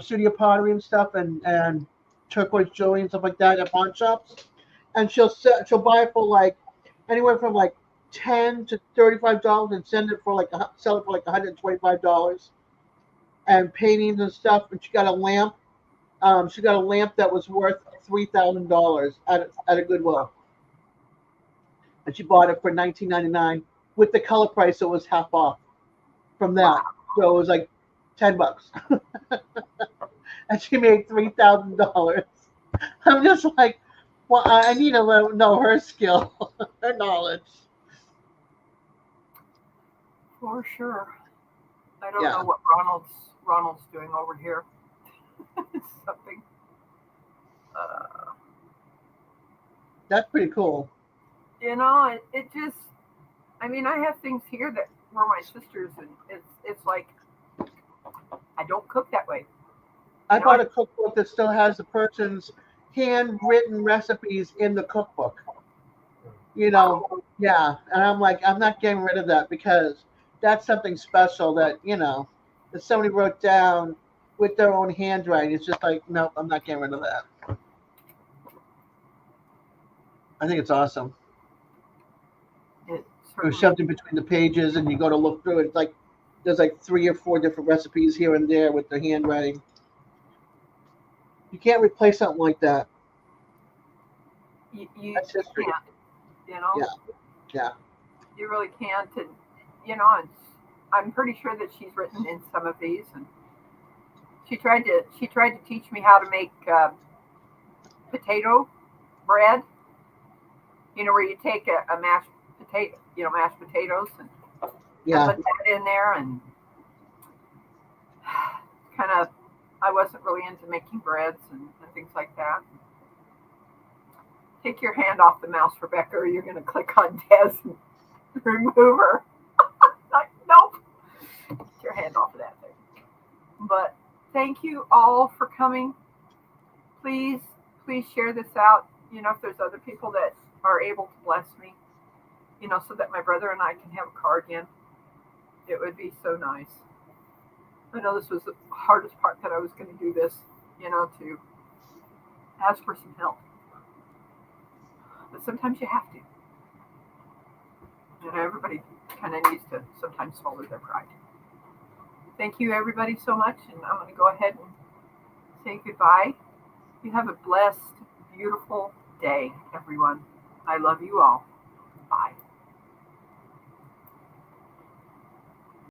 studio pottery and stuff, and turquoise jewelry and stuff like that at pawn shops, and she'll buy it for like anywhere from like $10 to $35 and sell it for like $125, and paintings and stuff. And she got a lamp. She got a lamp that was worth $3,000 at a Goodwill, and she bought it for $19.99 with the color price. So it was half off from that, so it was like $10, and she made $3,000. I'm just like, well, I need to know her skill, her knowledge. For sure. I don't know what Ronald's doing over here. Something. That's pretty cool. It just. I mean, I have things here that were my sister's, and it's like I don't cook that way. I bought a cookbook that still has the person's handwritten recipes in the cookbook. And I'm like, I'm not getting rid of that, because that's something special that that somebody wrote down with their own handwriting. It's just like, nope, I'm not getting rid of that. I think it's awesome. There's something between the pages, and you go to look through it. It's like there's like 3 or 4 different recipes here and there with the handwriting. You can't replace something like that. That's history. Can't, Yeah. You really can't, and I'm pretty sure that she's written in some of these, and she tried to teach me how to make potato bread. Where you take a mashed potatoes and put that in there, and kind of, I wasn't really into making breads and things like that. Take your hand off the mouse, Rebecca, or you're going to click on Des and remove her. Like, nope. Get your hand off of that thing. But thank you all for coming. Please share this out. you know, if there's other people that are able to bless me, you know, so that my brother and I can have a car again, it would be so nice. I know this was the hardest part that I was going to do this, you know, to ask for some help. But sometimes you have to. You know, everybody kind of needs to sometimes swallow their pride. Thank you, everybody, so much. And I'm going to go ahead and say goodbye. You have a blessed, beautiful day, everyone. I love you all.